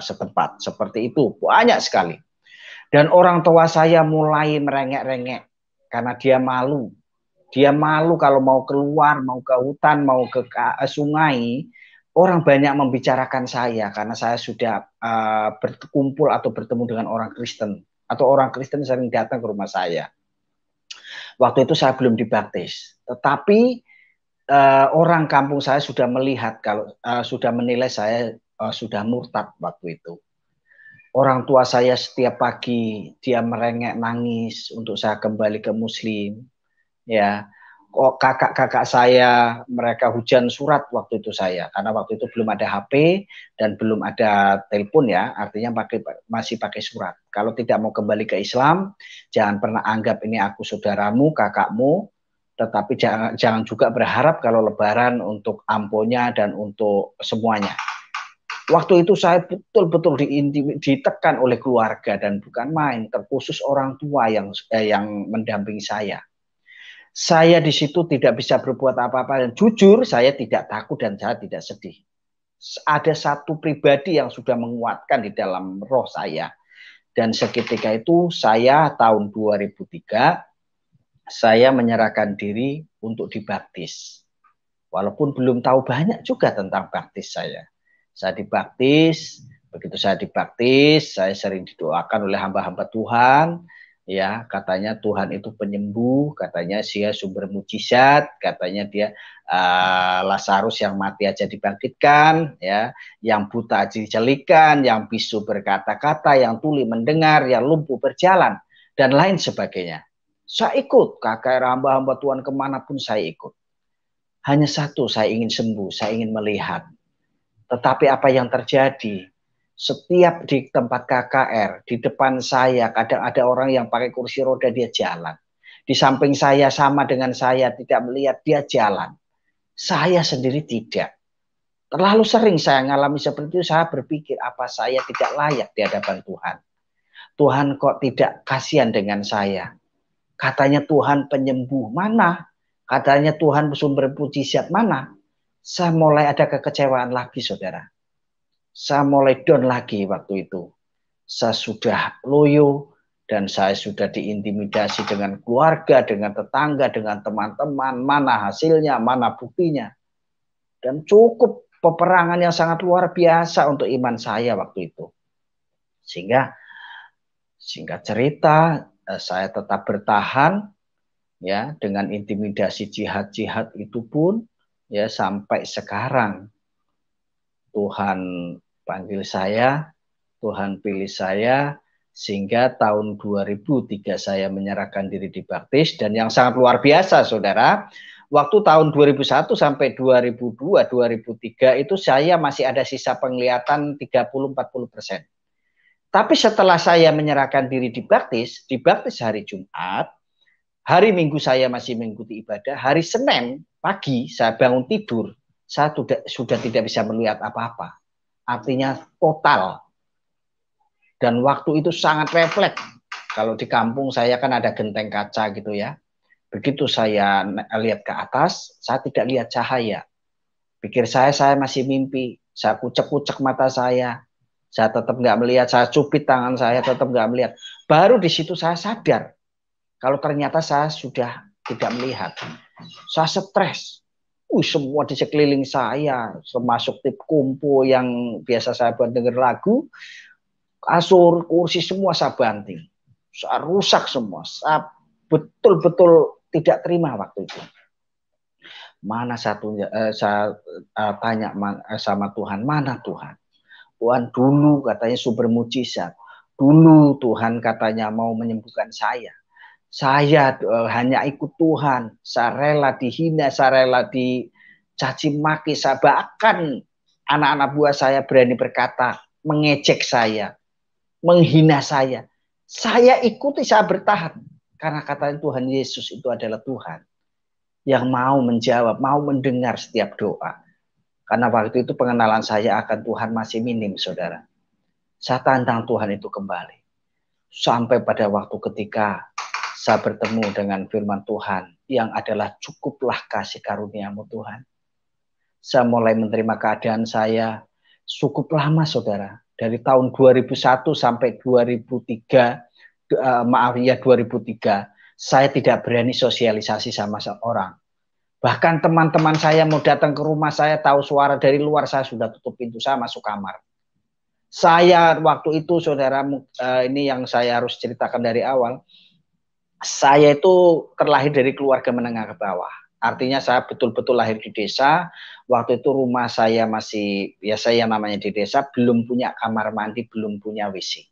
S1: setempat. Seperti itu, banyak sekali. Dan orang tua saya mulai merengek-rengek karena dia malu. Dia malu kalau mau keluar, mau ke hutan, mau ke sungai, orang banyak membicarakan saya karena saya sudah berkumpul atau bertemu dengan orang Kristen. Atau orang Kristen sering datang ke rumah saya. Waktu itu saya belum dibaptis. Tetapi orang kampung saya sudah melihat, kalau sudah menilai saya sudah murtad waktu itu. Orang tua saya setiap pagi dia merengek nangis untuk saya kembali ke Muslim. Ya, kok kakak-kakak saya mereka hujan surat waktu itu saya, karena waktu itu belum ada HP dan belum ada telepon ya, artinya masih pakai surat. Kalau tidak mau kembali ke Islam, jangan pernah anggap ini aku saudaramu, kakakmu, tetapi jangan juga berharap kalau Lebaran untuk amponya dan untuk semuanya. Waktu itu saya betul-betul ditekan oleh keluarga dan bukan main, terkhusus orang tua yang mendampingi saya. Saya di situ tidak bisa berbuat apa-apa dan jujur saya tidak takut dan saya tidak sedih. Ada satu pribadi yang sudah menguatkan di dalam roh saya. Dan seketika itu saya tahun 2003 saya menyerahkan diri untuk dibaptis. Walaupun belum tahu banyak juga tentang baptis saya. Saya dibaptis, begitu saya dibaptis, saya sering didoakan oleh hamba-hamba Tuhan. Ya, katanya Tuhan itu penyembuh, katanya dia sumber mujizat, katanya dia Lazarus yang mati aja dibangkitkan, ya, yang buta aja dicelikan, yang bisu berkata-kata, yang tuli mendengar, yang lumpuh berjalan, dan lain sebagainya. Saya ikut, kakak hamba-hamba Tuhan kemanapun saya ikut. Hanya satu, saya ingin sembuh, saya ingin melihat. Tetapi apa yang terjadi? Setiap di tempat KKR, di depan saya kadang ada orang yang pakai kursi roda, dia jalan. Di samping saya sama dengan saya, tidak melihat, dia jalan. Saya sendiri tidak. Terlalu sering saya mengalami seperti itu, saya berpikir apa saya tidak layak di hadapan Tuhan. Tuhan kok tidak kasihan dengan saya. Katanya Tuhan penyembuh, mana? Katanya Tuhan sumber mujizat, mana? Saya mulai ada kekecewaan lagi, saudara. Saya mulai down lagi waktu itu. Saya sudah loyo dan saya sudah diintimidasi dengan keluarga, dengan tetangga, dengan teman-teman. Mana hasilnya, mana buktinya. Dan cukup peperangan yang sangat luar biasa untuk iman saya waktu itu. Sehingga singkat cerita, saya tetap bertahan ya dengan intimidasi jihad-jihad itu pun ya sampai sekarang. Tuhan panggil saya, Tuhan pilih saya, sehingga tahun 2003 saya menyerahkan diri dibaptis. Dan yang sangat luar biasa, saudara, waktu tahun 2001 sampai 2002, 2003 itu saya masih ada sisa penglihatan 30-40%. Tapi setelah saya menyerahkan diri dibaptis hari Jumat, hari Minggu saya masih mengikuti ibadah, hari Senin pagi saya bangun tidur, saya sudah tidak bisa melihat apa-apa. Artinya total. Dan waktu itu sangat refleks. Kalau di kampung saya kan ada genteng kaca gitu ya. Begitu saya lihat ke atas, saya tidak lihat cahaya. Pikir saya masih mimpi. Saya kucek-kucek mata saya tetap nggak melihat. Saya cubit tangan saya, tetap nggak melihat. Baru di situ saya sadar. Kalau ternyata saya sudah tidak melihat. Saya stres. Semua di sekeliling saya, termasuk tip kumpu yang biasa saya buat denger lagu, kasur, kursi semua saya banting. Saya rusak semua. Saya betul-betul tidak terima waktu itu. Mana satunya, saya tanya sama Tuhan, mana Tuhan? Tuhan dulu katanya sumber mujizat. Dulu Tuhan katanya mau menyembuhkan saya. Saya hanya ikut Tuhan. Saya rela dihina, saya rela dicaci maki. Saya bahkan anak-anak buah saya berani berkata, mengejek saya, menghina saya. Saya ikuti, saya bertahan. Karena katanya Tuhan Yesus itu adalah Tuhan yang mau menjawab, mau mendengar setiap doa. Karena waktu itu pengenalan saya akan Tuhan masih minim, saudara. Saya tantang Tuhan itu kembali. Sampai pada waktu ketika saya bertemu dengan firman Tuhan yang adalah cukuplah kasih karuniamu Tuhan. Saya mulai menerima keadaan saya cukup lama, saudara. Dari tahun 2001 sampai 2003, 2003, saya tidak berani sosialisasi sama seorang. Bahkan teman-teman saya mau datang ke rumah saya, tahu suara dari luar, saya sudah tutup pintu, saya masuk kamar. Saya waktu itu, saudara, ini yang saya harus ceritakan dari awal. Saya itu terlahir dari keluarga menengah ke bawah. Artinya saya betul-betul lahir di desa. Waktu itu rumah saya masih, ya saya namanya di desa, belum punya kamar mandi, belum punya WC.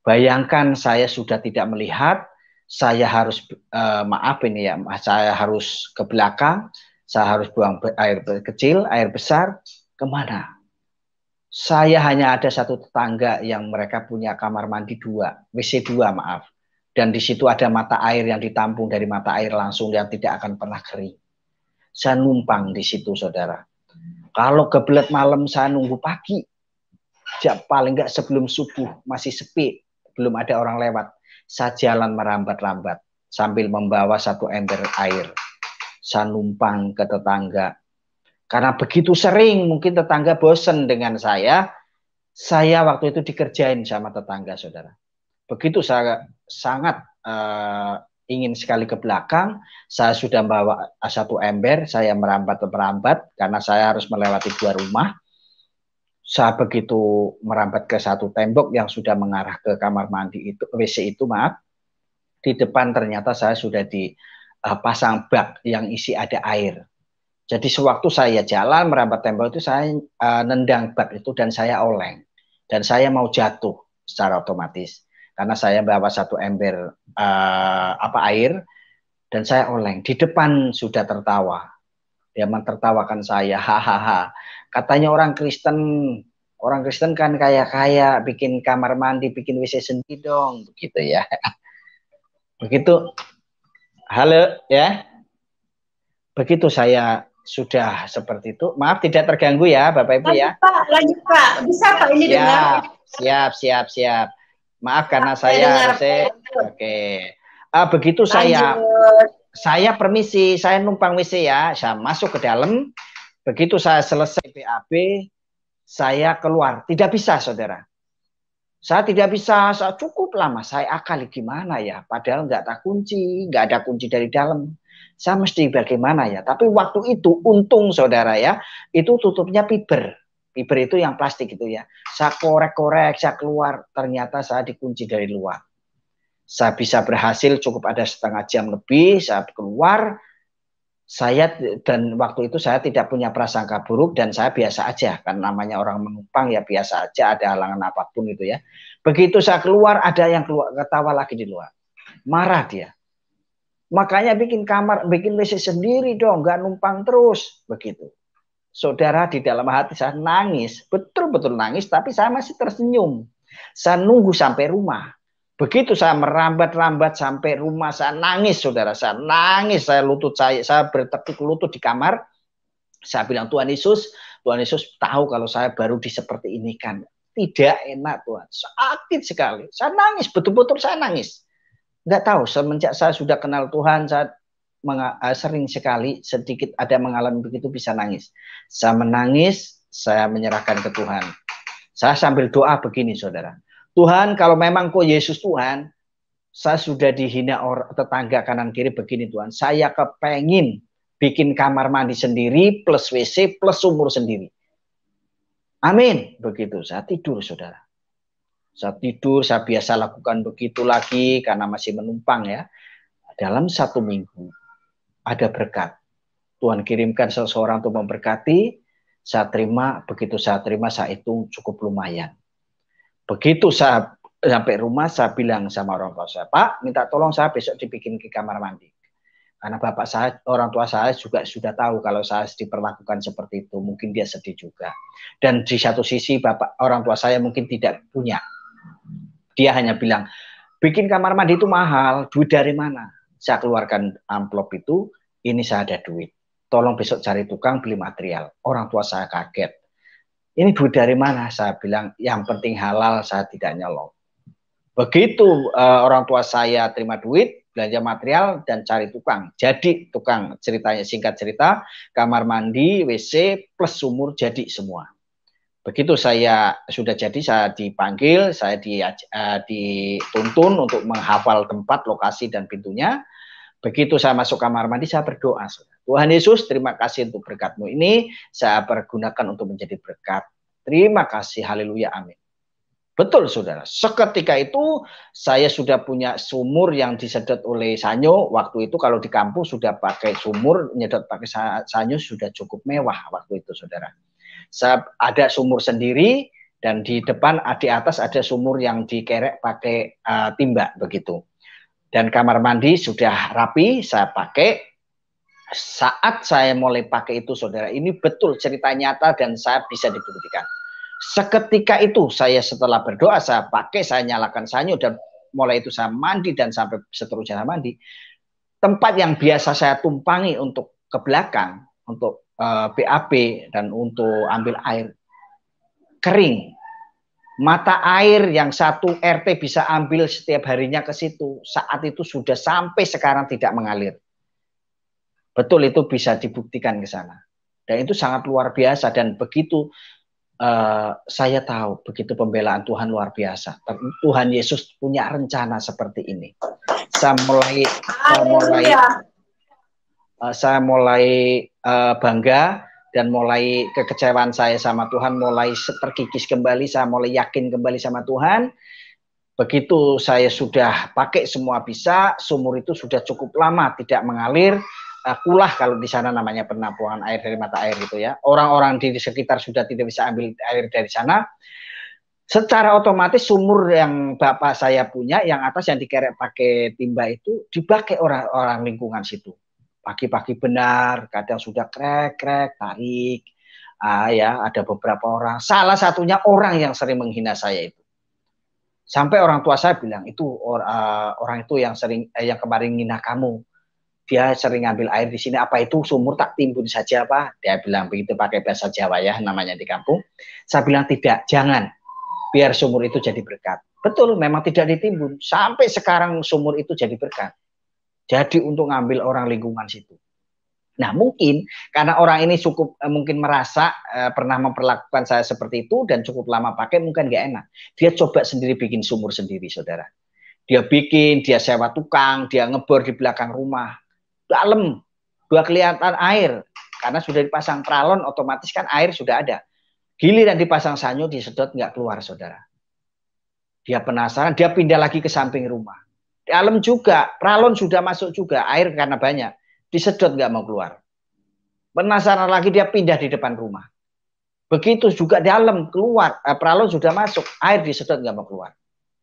S1: Bayangkan saya sudah tidak melihat, saya harus saya harus ke belakang, saya harus buang air kecil, air besar, kemana? Saya hanya ada satu tetangga yang mereka punya kamar mandi 2, WC 2 maaf. Dan di situ ada mata air yang ditampung dari mata air langsung yang tidak akan pernah kering. Saya numpang di situ, saudara. Kalau kebelet malam saya nunggu pagi, paling nggak sebelum subuh masih sepi, belum ada orang lewat. Saya jalan merambat-rambat sambil membawa 1 ember air. Saya numpang ke tetangga. Karena begitu sering mungkin tetangga bosen dengan saya waktu itu dikerjain sama tetangga, saudara. Begitu saya sangat ingin sekali ke belakang, saya sudah membawa 1 ember, saya merambat-merambat karena saya harus melewati 2 rumah. Saya begitu merambat ke 1 tembok yang sudah mengarah ke kamar mandi itu, WC itu, maaf. Di depan ternyata saya sudah dipasang bak yang isi ada air. Jadi sewaktu saya jalan merambat tembok itu, saya nendang bak itu dan saya oleng. Dan saya mau jatuh secara otomatis. Karena saya bawa 1 ember air dan saya oleng. Di depan sudah tertawa. Dia mentertawakan saya, hahaha. Katanya orang Kristen kan kaya-kaya, bikin kamar mandi, bikin WC sendiri dong, begitu ya. Begitu, halo ya. Begitu saya sudah seperti itu. Maaf tidak terganggu ya, Bapak Ibu ya.
S3: Lanjut Pak, bisa Pak ini dengar?
S1: Siap. Maaf karena saya oke. Begitu saya permisi, saya numpang WC ya, saya masuk ke dalam. Begitu saya selesai BAB, saya keluar. Tidak bisa, saudara. Saya tidak bisa, saya cukup lama. Saya akali gimana ya, padahal nggak ada kunci dari dalam. Saya mesti bagaimana ya. Tapi waktu itu, untung saudara ya, itu tutupnya fiber. Fiber itu yang plastik gitu ya. Saya korek-korek, saya keluar. Ternyata saya dikunci dari luar. Saya bisa berhasil cukup ada setengah jam lebih, saya keluar, dan waktu itu saya tidak punya prasangka buruk dan saya biasa aja, kan namanya orang menumpang ya biasa aja, ada halangan apapun gitu ya. Begitu saya keluar, ada yang keluar ketawa lagi di luar, marah dia. Makanya bikin WC sendiri dong, nggak numpang terus, begitu. Saudara, di dalam hati saya nangis, betul-betul nangis, tapi saya masih tersenyum. Saya nunggu sampai rumah. Begitu saya merambat-rambat sampai rumah, saya nangis, saudara. Saya nangis, saya bertekuk lutut di kamar. Saya bilang, Tuhan Yesus tahu kalau saya baru seperti ini kan. Tidak enak, Tuhan. Sakit sekali. Saya nangis, betul-betul saya nangis. Nggak tahu, semenjak saya sudah kenal Tuhan, saya sering sekali sedikit ada mengalami begitu bisa nangis. Saya menangis, saya menyerahkan ke Tuhan. Saya sambil doa begini, saudara. Tuhan, kalau memang kok Yesus Tuhan, saya sudah dihina tetangga kanan kiri begini Tuhan. Saya kepengin bikin kamar mandi sendiri, plus WC, plus sumur sendiri. Amin. Begitu, saya tidur, saudara. Saya tidur, saya biasa lakukan begitu lagi, karena masih menumpang ya. dalam 1 minggu ada berkat. Tuhan kirimkan seseorang untuk memberkati, saya terima, begitu saya terima, saya hitung cukup lumayan. Begitu saya sampai rumah, saya bilang sama orang tua saya, Pak, minta tolong saya besok dibikin ke kamar mandi. Karena bapak saya, orang tua saya juga sudah tahu kalau saya diperlakukan seperti itu, mungkin dia sedih juga. Dan di satu sisi orang tua saya mungkin tidak punya. Dia hanya bilang, bikin kamar mandi itu mahal, duit dari mana? Saya keluarkan amplop itu, ini saya ada duit. Tolong besok cari tukang beli material. Orang tua saya kaget. Ini duit dari mana? Saya bilang, yang penting halal, saya tidak nyolong. Begitu orang tua saya terima duit, belanja material, dan cari tukang. Jadi tukang, ceritanya singkat cerita, kamar mandi, WC, plus sumur, jadi semua. Begitu saya sudah jadi, saya dipanggil, saya dituntun untuk menghafal tempat, lokasi, dan pintunya. Begitu saya masuk kamar mandi, saya berdoa. Tuhan Yesus, terima kasih untuk berkat-Mu ini, saya pergunakan untuk menjadi berkat. Terima kasih, haleluya, amin. Betul, saudara. Seketika itu, saya sudah punya sumur yang disedot oleh sanyo. Waktu itu kalau di kampung sudah pakai sumur, nyedot pakai sanyo sudah cukup mewah waktu itu, saudara. Saya ada sumur sendiri, dan di depan, di atas ada sumur yang dikerek pakai timba, begitu. Dan kamar mandi sudah rapi, saya pakai. Saat saya mulai pakai itu, saudara, ini betul cerita nyata dan saya bisa dibuktikan. Seketika itu, saya setelah berdoa, saya pakai, saya nyalakan sanyo, dan mulai itu saya mandi, dan sampai seterusnya saya mandi. Tempat yang biasa saya tumpangi untuk ke belakang, untuk BAB, dan untuk ambil air, kering. Mata air yang 1 RT bisa ambil setiap harinya ke situ, saat itu sudah sampai sekarang tidak mengalir. Betul, itu bisa dibuktikan ke sana. Dan itu sangat luar biasa. Dan begitu saya tahu, begitu pembelaan Tuhan luar biasa. Tuhan Yesus punya rencana seperti ini. Saya mulai bangga. Dan mulai kekecewaan saya sama Tuhan mulai terkikis kembali, saya mulai yakin kembali sama Tuhan. Begitu saya sudah pakai semua bisa, sumur itu sudah cukup lama tidak mengalir. Kulah kalau di sana namanya penampungan air dari mata air itu ya. Orang-orang di sekitar sudah tidak bisa ambil air dari sana. Secara otomatis sumur yang bapak saya punya, yang atas yang dikerek pakai timba itu dipakai orang-orang lingkungan situ. Pagi-pagi benar, kadang sudah krek-krek, tarik, ya ada beberapa orang. Salah satunya orang yang sering menghina saya itu. Sampai orang tua saya bilang itu orang itu yang yang kemarin menghina kamu. Dia sering ngambil air di sini. Apa itu sumur tak timbun saja Pak? Dia bilang begitu pakai bahasa Jawa ya namanya di kampung. Saya bilang tidak, jangan. Biar sumur itu jadi berkat. Betul, memang tidak ditimbun. Sampai sekarang sumur itu jadi berkat. Jadi untuk ngambil orang lingkungan situ. Nah mungkin karena orang ini cukup mungkin merasa pernah memperlakukan saya seperti itu dan cukup lama pakai mungkin gak enak. Dia coba sendiri bikin sumur sendiri saudara. Dia bikin, dia sewa tukang, dia ngebor di belakang rumah. Dalam, udah kelihatan air. Karena sudah dipasang pralon otomatis kan air sudah ada. Giliran dipasang sanyo disedot nggak keluar saudara. Dia penasaran, dia pindah lagi ke samping rumah. Dalam juga, pralon sudah masuk juga, air karena banyak. Disedot nggak mau keluar. Penasaran lagi dia pindah di depan rumah. Begitu juga dalam keluar, pralon sudah masuk, air disedot nggak mau keluar.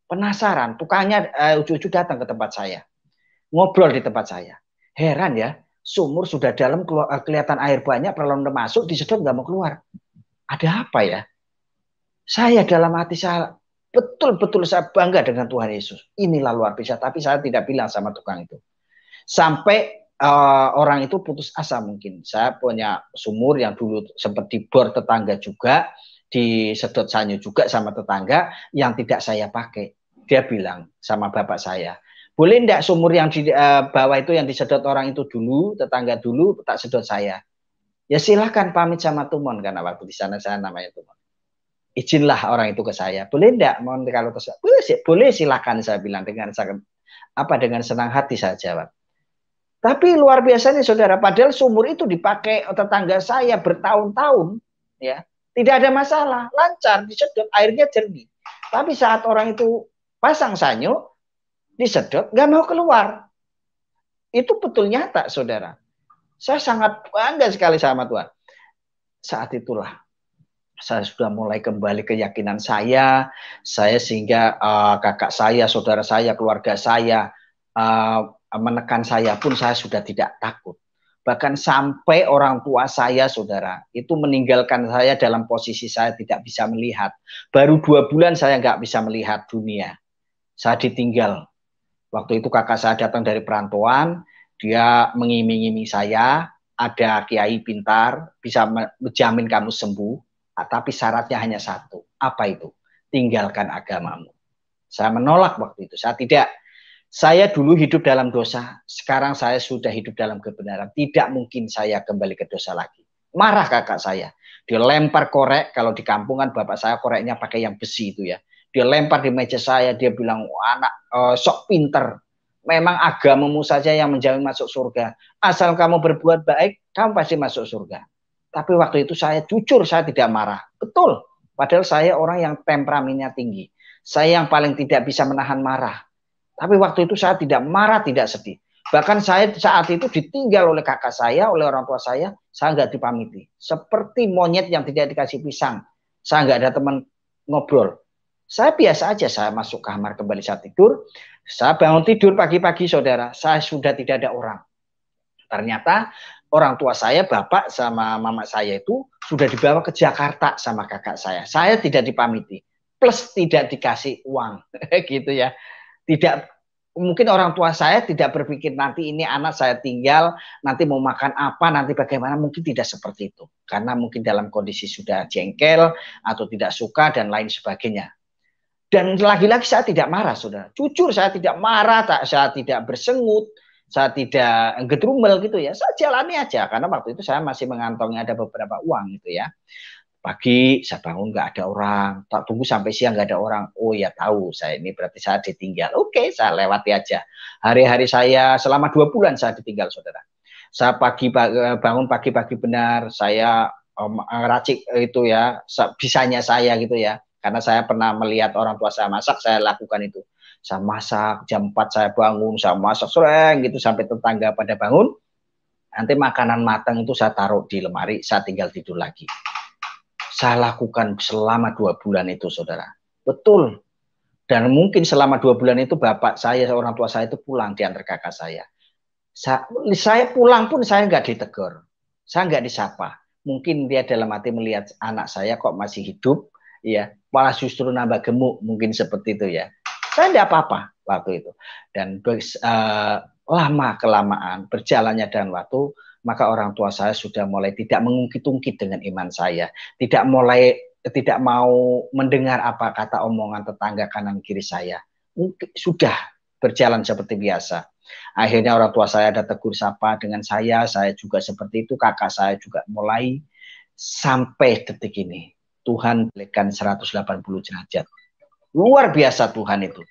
S1: Penasaran, tukangnya ujung-ujung datang ke tempat saya. Ngobrol di tempat saya. Heran ya, sumur sudah dalam, kelihatan air banyak, pralon udah masuk, disedot nggak mau keluar. Ada apa ya? Saya dalam hati saya, betul-betul saya bangga dengan Tuhan Yesus. Inilah luar biasa. Tapi saya tidak bilang sama tukang itu. Sampai orang itu putus asa mungkin. Saya punya sumur yang dulu sempat dibor tetangga juga. Disedot sanyo juga sama tetangga yang tidak saya pakai. Dia bilang sama bapak saya, boleh enggak sumur yang di bawah itu yang disedot orang itu dulu, tetangga dulu, tak sedot saya. Ya silahkan pamit sama Tumon. Karena waktu di sana saya namanya Tumon. Izinlah orang itu ke saya. Boleh enggak? Mohon kalau boleh silakan saya bilang dengan senang hati saya jawab. Tapi luar biasanya saudara, padahal sumur itu dipakai tetangga saya bertahun-tahun, ya tidak ada masalah, lancar, disedot, airnya jernih. Tapi saat orang itu pasang sanyo, disedot, nggak mau keluar. Itu betul nyata, saudara. Saya sangat bangga sekali sama Tuhan. Saat itulah saya sudah mulai kembali keyakinan saya sehingga kakak saya, saudara saya, keluarga saya menekan saya pun saya sudah tidak takut. Bahkan sampai orang tua saya, saudara, itu meninggalkan saya dalam posisi saya tidak bisa melihat. Baru 2 bulan saya nggak bisa melihat dunia. Saya ditinggal. Waktu itu kakak saya datang dari perantauan, dia mengiming-iming saya, ada kiai pintar, bisa menjamin kamu sembuh, tapi syaratnya hanya satu. Apa itu? Tinggalkan agamamu. Saya menolak waktu itu. Saya dulu hidup dalam dosa, sekarang saya sudah hidup dalam kebenaran. Tidak mungkin saya kembali ke dosa lagi. Marah kakak saya. Dia lempar korek, kalau di kampungan bapak saya koreknya pakai yang besi itu ya. Dia lempar di meja saya, dia bilang, anak sok pinter. Memang agamamu saja yang menjamin masuk surga. Asal kamu berbuat baik, kamu pasti masuk surga. Tapi waktu itu saya jujur, saya tidak marah. Betul, padahal saya orang yang temperamennya tinggi. Saya yang paling tidak bisa menahan marah. Tapi waktu itu saya tidak marah, tidak sedih. Bahkan saya saat itu ditinggal oleh kakak saya, oleh orang tua saya nggak dipamiti. Seperti monyet yang tidak dikasih pisang. Saya nggak ada teman ngobrol. Saya biasa aja, saya masuk kamar kembali, saya tidur. Saya bangun tidur pagi-pagi, saudara. Saya sudah tidak ada orang. Ternyata orang tua saya, bapak sama mama saya itu sudah dibawa ke Jakarta sama kakak saya. Saya tidak dipamiti. Plus tidak dikasih uang. Gitu ya. Tidak, mungkin orang tua saya tidak berpikir nanti ini anak saya tinggal, nanti mau makan apa, nanti bagaimana, mungkin tidak seperti itu. Karena mungkin dalam kondisi sudah jengkel atau tidak suka dan lain sebagainya. Dan lagi-lagi saya tidak marah, saudara. Jujur saya tidak marah, saya tidak bersengut, saya tidak ngedrumel gitu ya. Saya jalani aja karena waktu itu saya masih mengantongi ada beberapa uang gitu ya. Pagi saya bangun nggak ada orang, tak tunggu sampai siang nggak ada orang. Oh ya tahu saya ini berarti saya ditinggal. Oke, saya lewati aja. Hari-hari saya selama 2 bulan saya ditinggal, saudara. Saya bangun pagi-pagi benar, saya racik itu ya, bisanya saya gitu ya. Karena saya pernah melihat orang tua saya masak, saya lakukan itu. Saya masak jam 4 saya bangun, saya masak sering gitu sampai tetangga pada bangun. Nanti makanan matang itu saya taruh di lemari, saya tinggal tidur lagi. Saya lakukan selama 2 bulan itu, saudara. Betul. Dan mungkin selama 2 bulan itu bapak saya, orang tua saya itu pulang di antar kakak saya. Saya pulang pun saya nggak ditegur. Saya nggak disapa. Mungkin dia dalam hati melihat anak saya kok masih hidup, ya, malah justru nambah gemuk, mungkin seperti itu ya. Saya tidak apa-apa waktu itu. Dan lama-kelamaan berjalannya dan waktu, maka orang tua saya sudah mulai tidak mengungkit-ungkit dengan iman saya, tidak mau mendengar apa kata omongan tetangga kanan kiri saya. Sudah berjalan seperti biasa. Akhirnya orang tua saya ada tegur sapa dengan saya juga seperti itu, kakak saya juga mulai, sampai detik ini Tuhan berikan 180 derajat. Luar biasa Tuhan itu.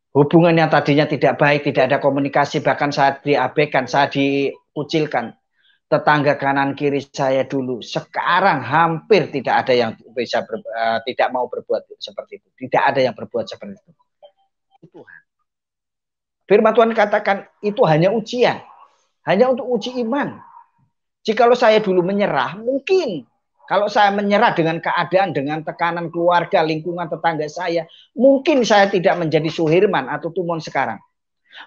S1: Hubungan yang tadinya tidak baik, tidak ada komunikasi, bahkan saya diabaikan, saya dikucilkan. Tetangga kanan kiri saya dulu, sekarang hampir tidak ada yang bisa tidak mau berbuat seperti itu. Tidak ada yang berbuat seperti itu. Tuhan. Firman Tuhan katakan itu hanya ujian, hanya untuk uji iman. Jikalau saya dulu menyerah, mungkin kalau saya menyerah dengan keadaan, dengan tekanan keluarga, lingkungan tetangga saya, mungkin saya tidak menjadi Suherman atau Tumon sekarang.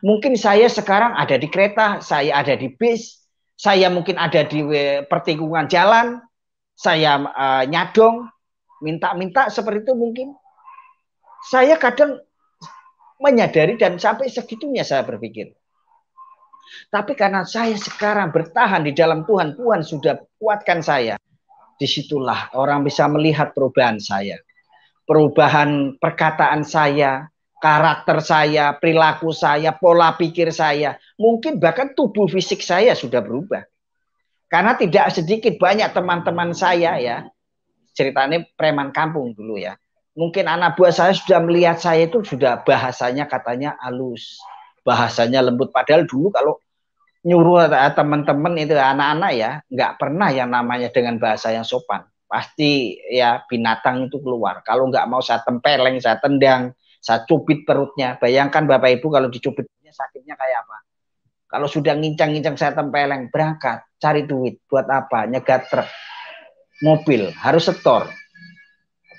S1: Mungkin saya sekarang ada di kereta, saya ada di bis, saya mungkin ada di pertikungan jalan, saya nyadong, minta-minta seperti itu mungkin. Saya kadang menyadari dan sampai segitunya saya berpikir. Tapi karena saya sekarang bertahan di dalam Tuhan, Tuhan sudah kuatkan saya. Disitulah orang bisa melihat perubahan saya. Perubahan perkataan saya, karakter saya, perilaku saya, pola pikir saya. Mungkin bahkan tubuh fisik saya sudah berubah. Karena tidak sedikit banyak teman-teman saya ya. Ceritanya preman kampung dulu ya. Mungkin anak buah saya sudah melihat saya itu sudah bahasanya katanya halus. Bahasanya lembut. Padahal dulu kalau nyuruh teman-teman itu anak-anak ya nggak pernah yang namanya dengan bahasa yang sopan, pasti ya binatang itu keluar. Kalau nggak mau saya tempeleng, saya tendang, saya cubit perutnya. Bayangkan Bapak Ibu kalau dicubitnya sakitnya kayak apa. Kalau sudah ngincang-ngincang saya tempeleng, berangkat, cari duit. Buat apa? Nyegat truk, mobil, harus setor.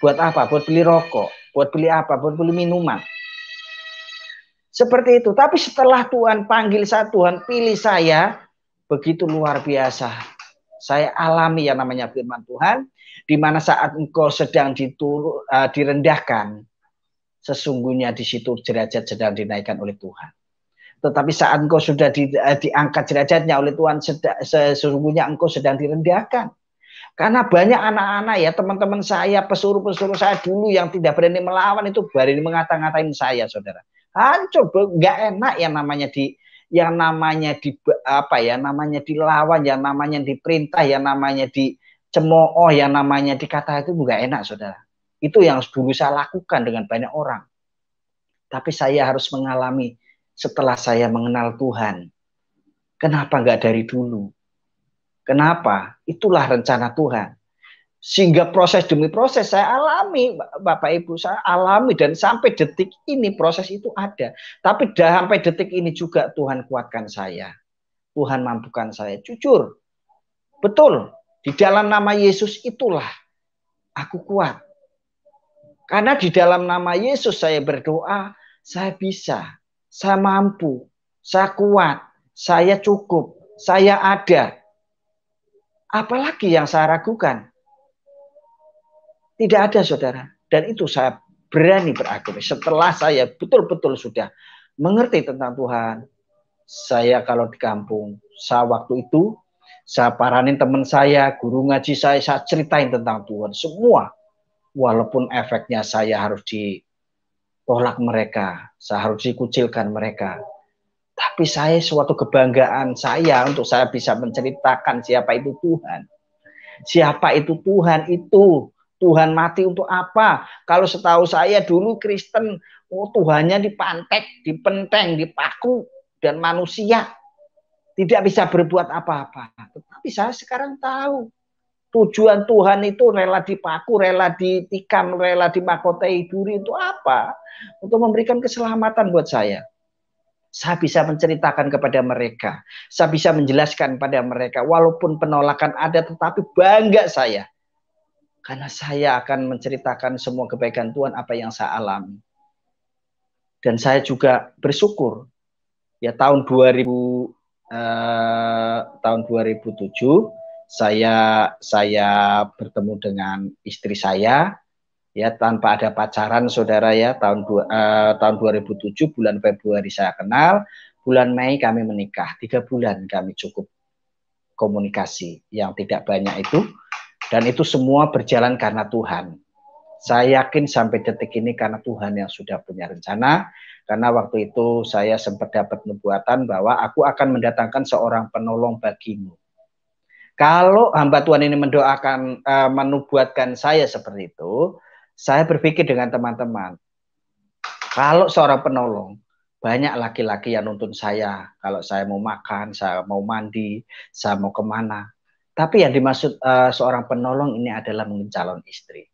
S1: Buat apa? Buat beli rokok. Buat beli apa? Buat beli minuman. Seperti itu. Tapi setelah Tuhan panggil saya, Tuhan pilih saya, begitu luar biasa. Saya alami yang namanya firman Tuhan, di mana saat engkau sedang direndahkan, sesungguhnya di situ derajat sedang dinaikkan oleh Tuhan. Tetapi saat engkau sudah diangkat derajatnya oleh Tuhan, sesungguhnya engkau sedang direndahkan. Karena banyak anak-anak ya, teman-teman saya, pesuruh-pesuruh saya dulu yang tidak berani melawan itu berani mengata-ngatain saya, saudara. Coba nggak enak yang namanya dilawan, yang namanya diperintah, yang namanya dicemooh, yang namanya dikata itu nggak enak, saudara. Itu yang dulu saya lakukan dengan banyak orang. Tapi saya harus mengalami setelah saya mengenal Tuhan. Kenapa nggak dari dulu? Kenapa? Itulah rencana Tuhan. Sehingga proses demi proses saya alami, Bapak Ibu, saya alami, dan sampai detik ini proses itu ada. Tapi sampai detik ini juga Tuhan kuatkan saya. Tuhan mampukan saya. Jujur, betul, di dalam nama Yesus itulah aku kuat. Karena di dalam nama Yesus saya berdoa, saya bisa, saya mampu, saya kuat, saya cukup, saya ada. Apalagi yang saya ragukan? Tidak ada, saudara. Dan itu saya berani berakui. Setelah saya betul-betul sudah mengerti tentang Tuhan, saya kalau di kampung, saya waktu itu, saya paranin teman saya, guru ngaji saya ceritain tentang Tuhan. Semua. Walaupun efeknya saya harus ditolak mereka, saya harus dikucilkan mereka. Tapi saya suatu kebanggaan saya untuk saya bisa menceritakan siapa itu Tuhan. Siapa itu Tuhan itu. Tuhan mati untuk apa? Kalau setahu saya dulu Kristen, Tuhannya dipantek, dipenteng, dipaku, dan manusia. Tidak bisa berbuat apa-apa. Tetapi saya sekarang tahu. Tujuan Tuhan itu rela dipaku, rela ditikam, rela dimahkotai duri itu apa? Untuk memberikan keselamatan buat saya. Saya bisa menceritakan kepada mereka. Saya bisa menjelaskan pada mereka. Walaupun penolakan ada, tetapi bangga saya. Karena saya akan menceritakan semua kebaikan Tuhan apa yang saya alami. Dan saya juga bersyukur. Ya tahun 2007 saya bertemu dengan istri saya. Ya tanpa ada pacaran, saudara ya. Tahun 2007 bulan Februari saya kenal, bulan Mei kami menikah. 3 bulan kami cukup komunikasi yang tidak banyak itu, dan itu semua berjalan karena Tuhan. Saya yakin sampai detik ini karena Tuhan yang sudah punya rencana. Karena waktu itu saya sempat dapat nubuatan bahwa aku akan mendatangkan seorang penolong bagimu. Kalau hamba Tuhan ini mendoakan, menubuatkan saya seperti itu, saya berpikir dengan teman-teman, kalau seorang penolong, banyak laki-laki yang nuntun saya, kalau saya mau makan, saya mau mandi, saya mau kemana. Tapi yang dimaksud seorang penolong ini adalah mungkin calon istri.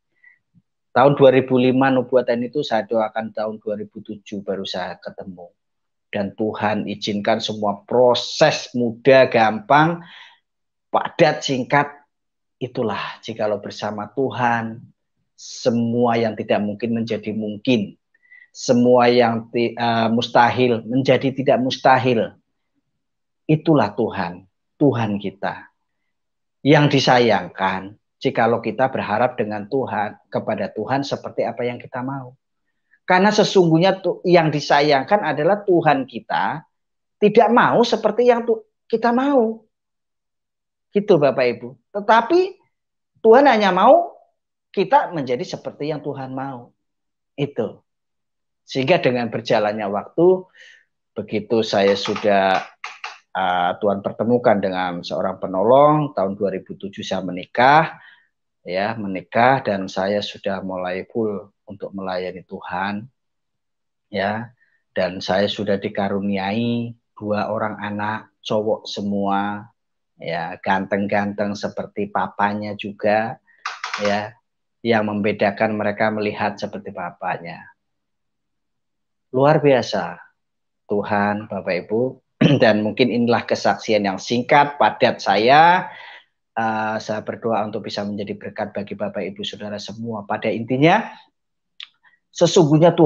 S1: Tahun 2005 nubuatan itu saya doakan, tahun 2007 baru saya ketemu. Dan Tuhan izinkan semua proses mudah, gampang, padat, singkat. Itulah jikalau bersama Tuhan, semua yang tidak mungkin menjadi mungkin. Semua yang mustahil menjadi tidak mustahil. Itulah Tuhan, Tuhan kita. Yang disayangkan, jikalau kita berharap dengan Tuhan, kepada Tuhan seperti apa yang kita mau. Karena sesungguhnya yang disayangkan adalah Tuhan kita tidak mau seperti yang kita mau. Gitu Bapak Ibu. Tetapi Tuhan hanya mau kita menjadi seperti yang Tuhan mau. Itu. Sehingga dengan berjalannya waktu, begitu saya sudah Tuhan pertemukan dengan seorang penolong, tahun 2007 saya menikah, dan saya sudah mulai full untuk melayani Tuhan, ya, dan saya sudah dikaruniai 2 orang anak, cowok semua, ya, ganteng-ganteng seperti papanya juga, ya, yang membedakan mereka melihat seperti papanya. Luar biasa, Tuhan, Bapak Ibu, Dan mungkin inilah kesaksian yang singkat, padat saya berdoa untuk bisa menjadi berkat bagi Bapak Ibu Saudara semua. Pada intinya, sesungguhnya Tuhan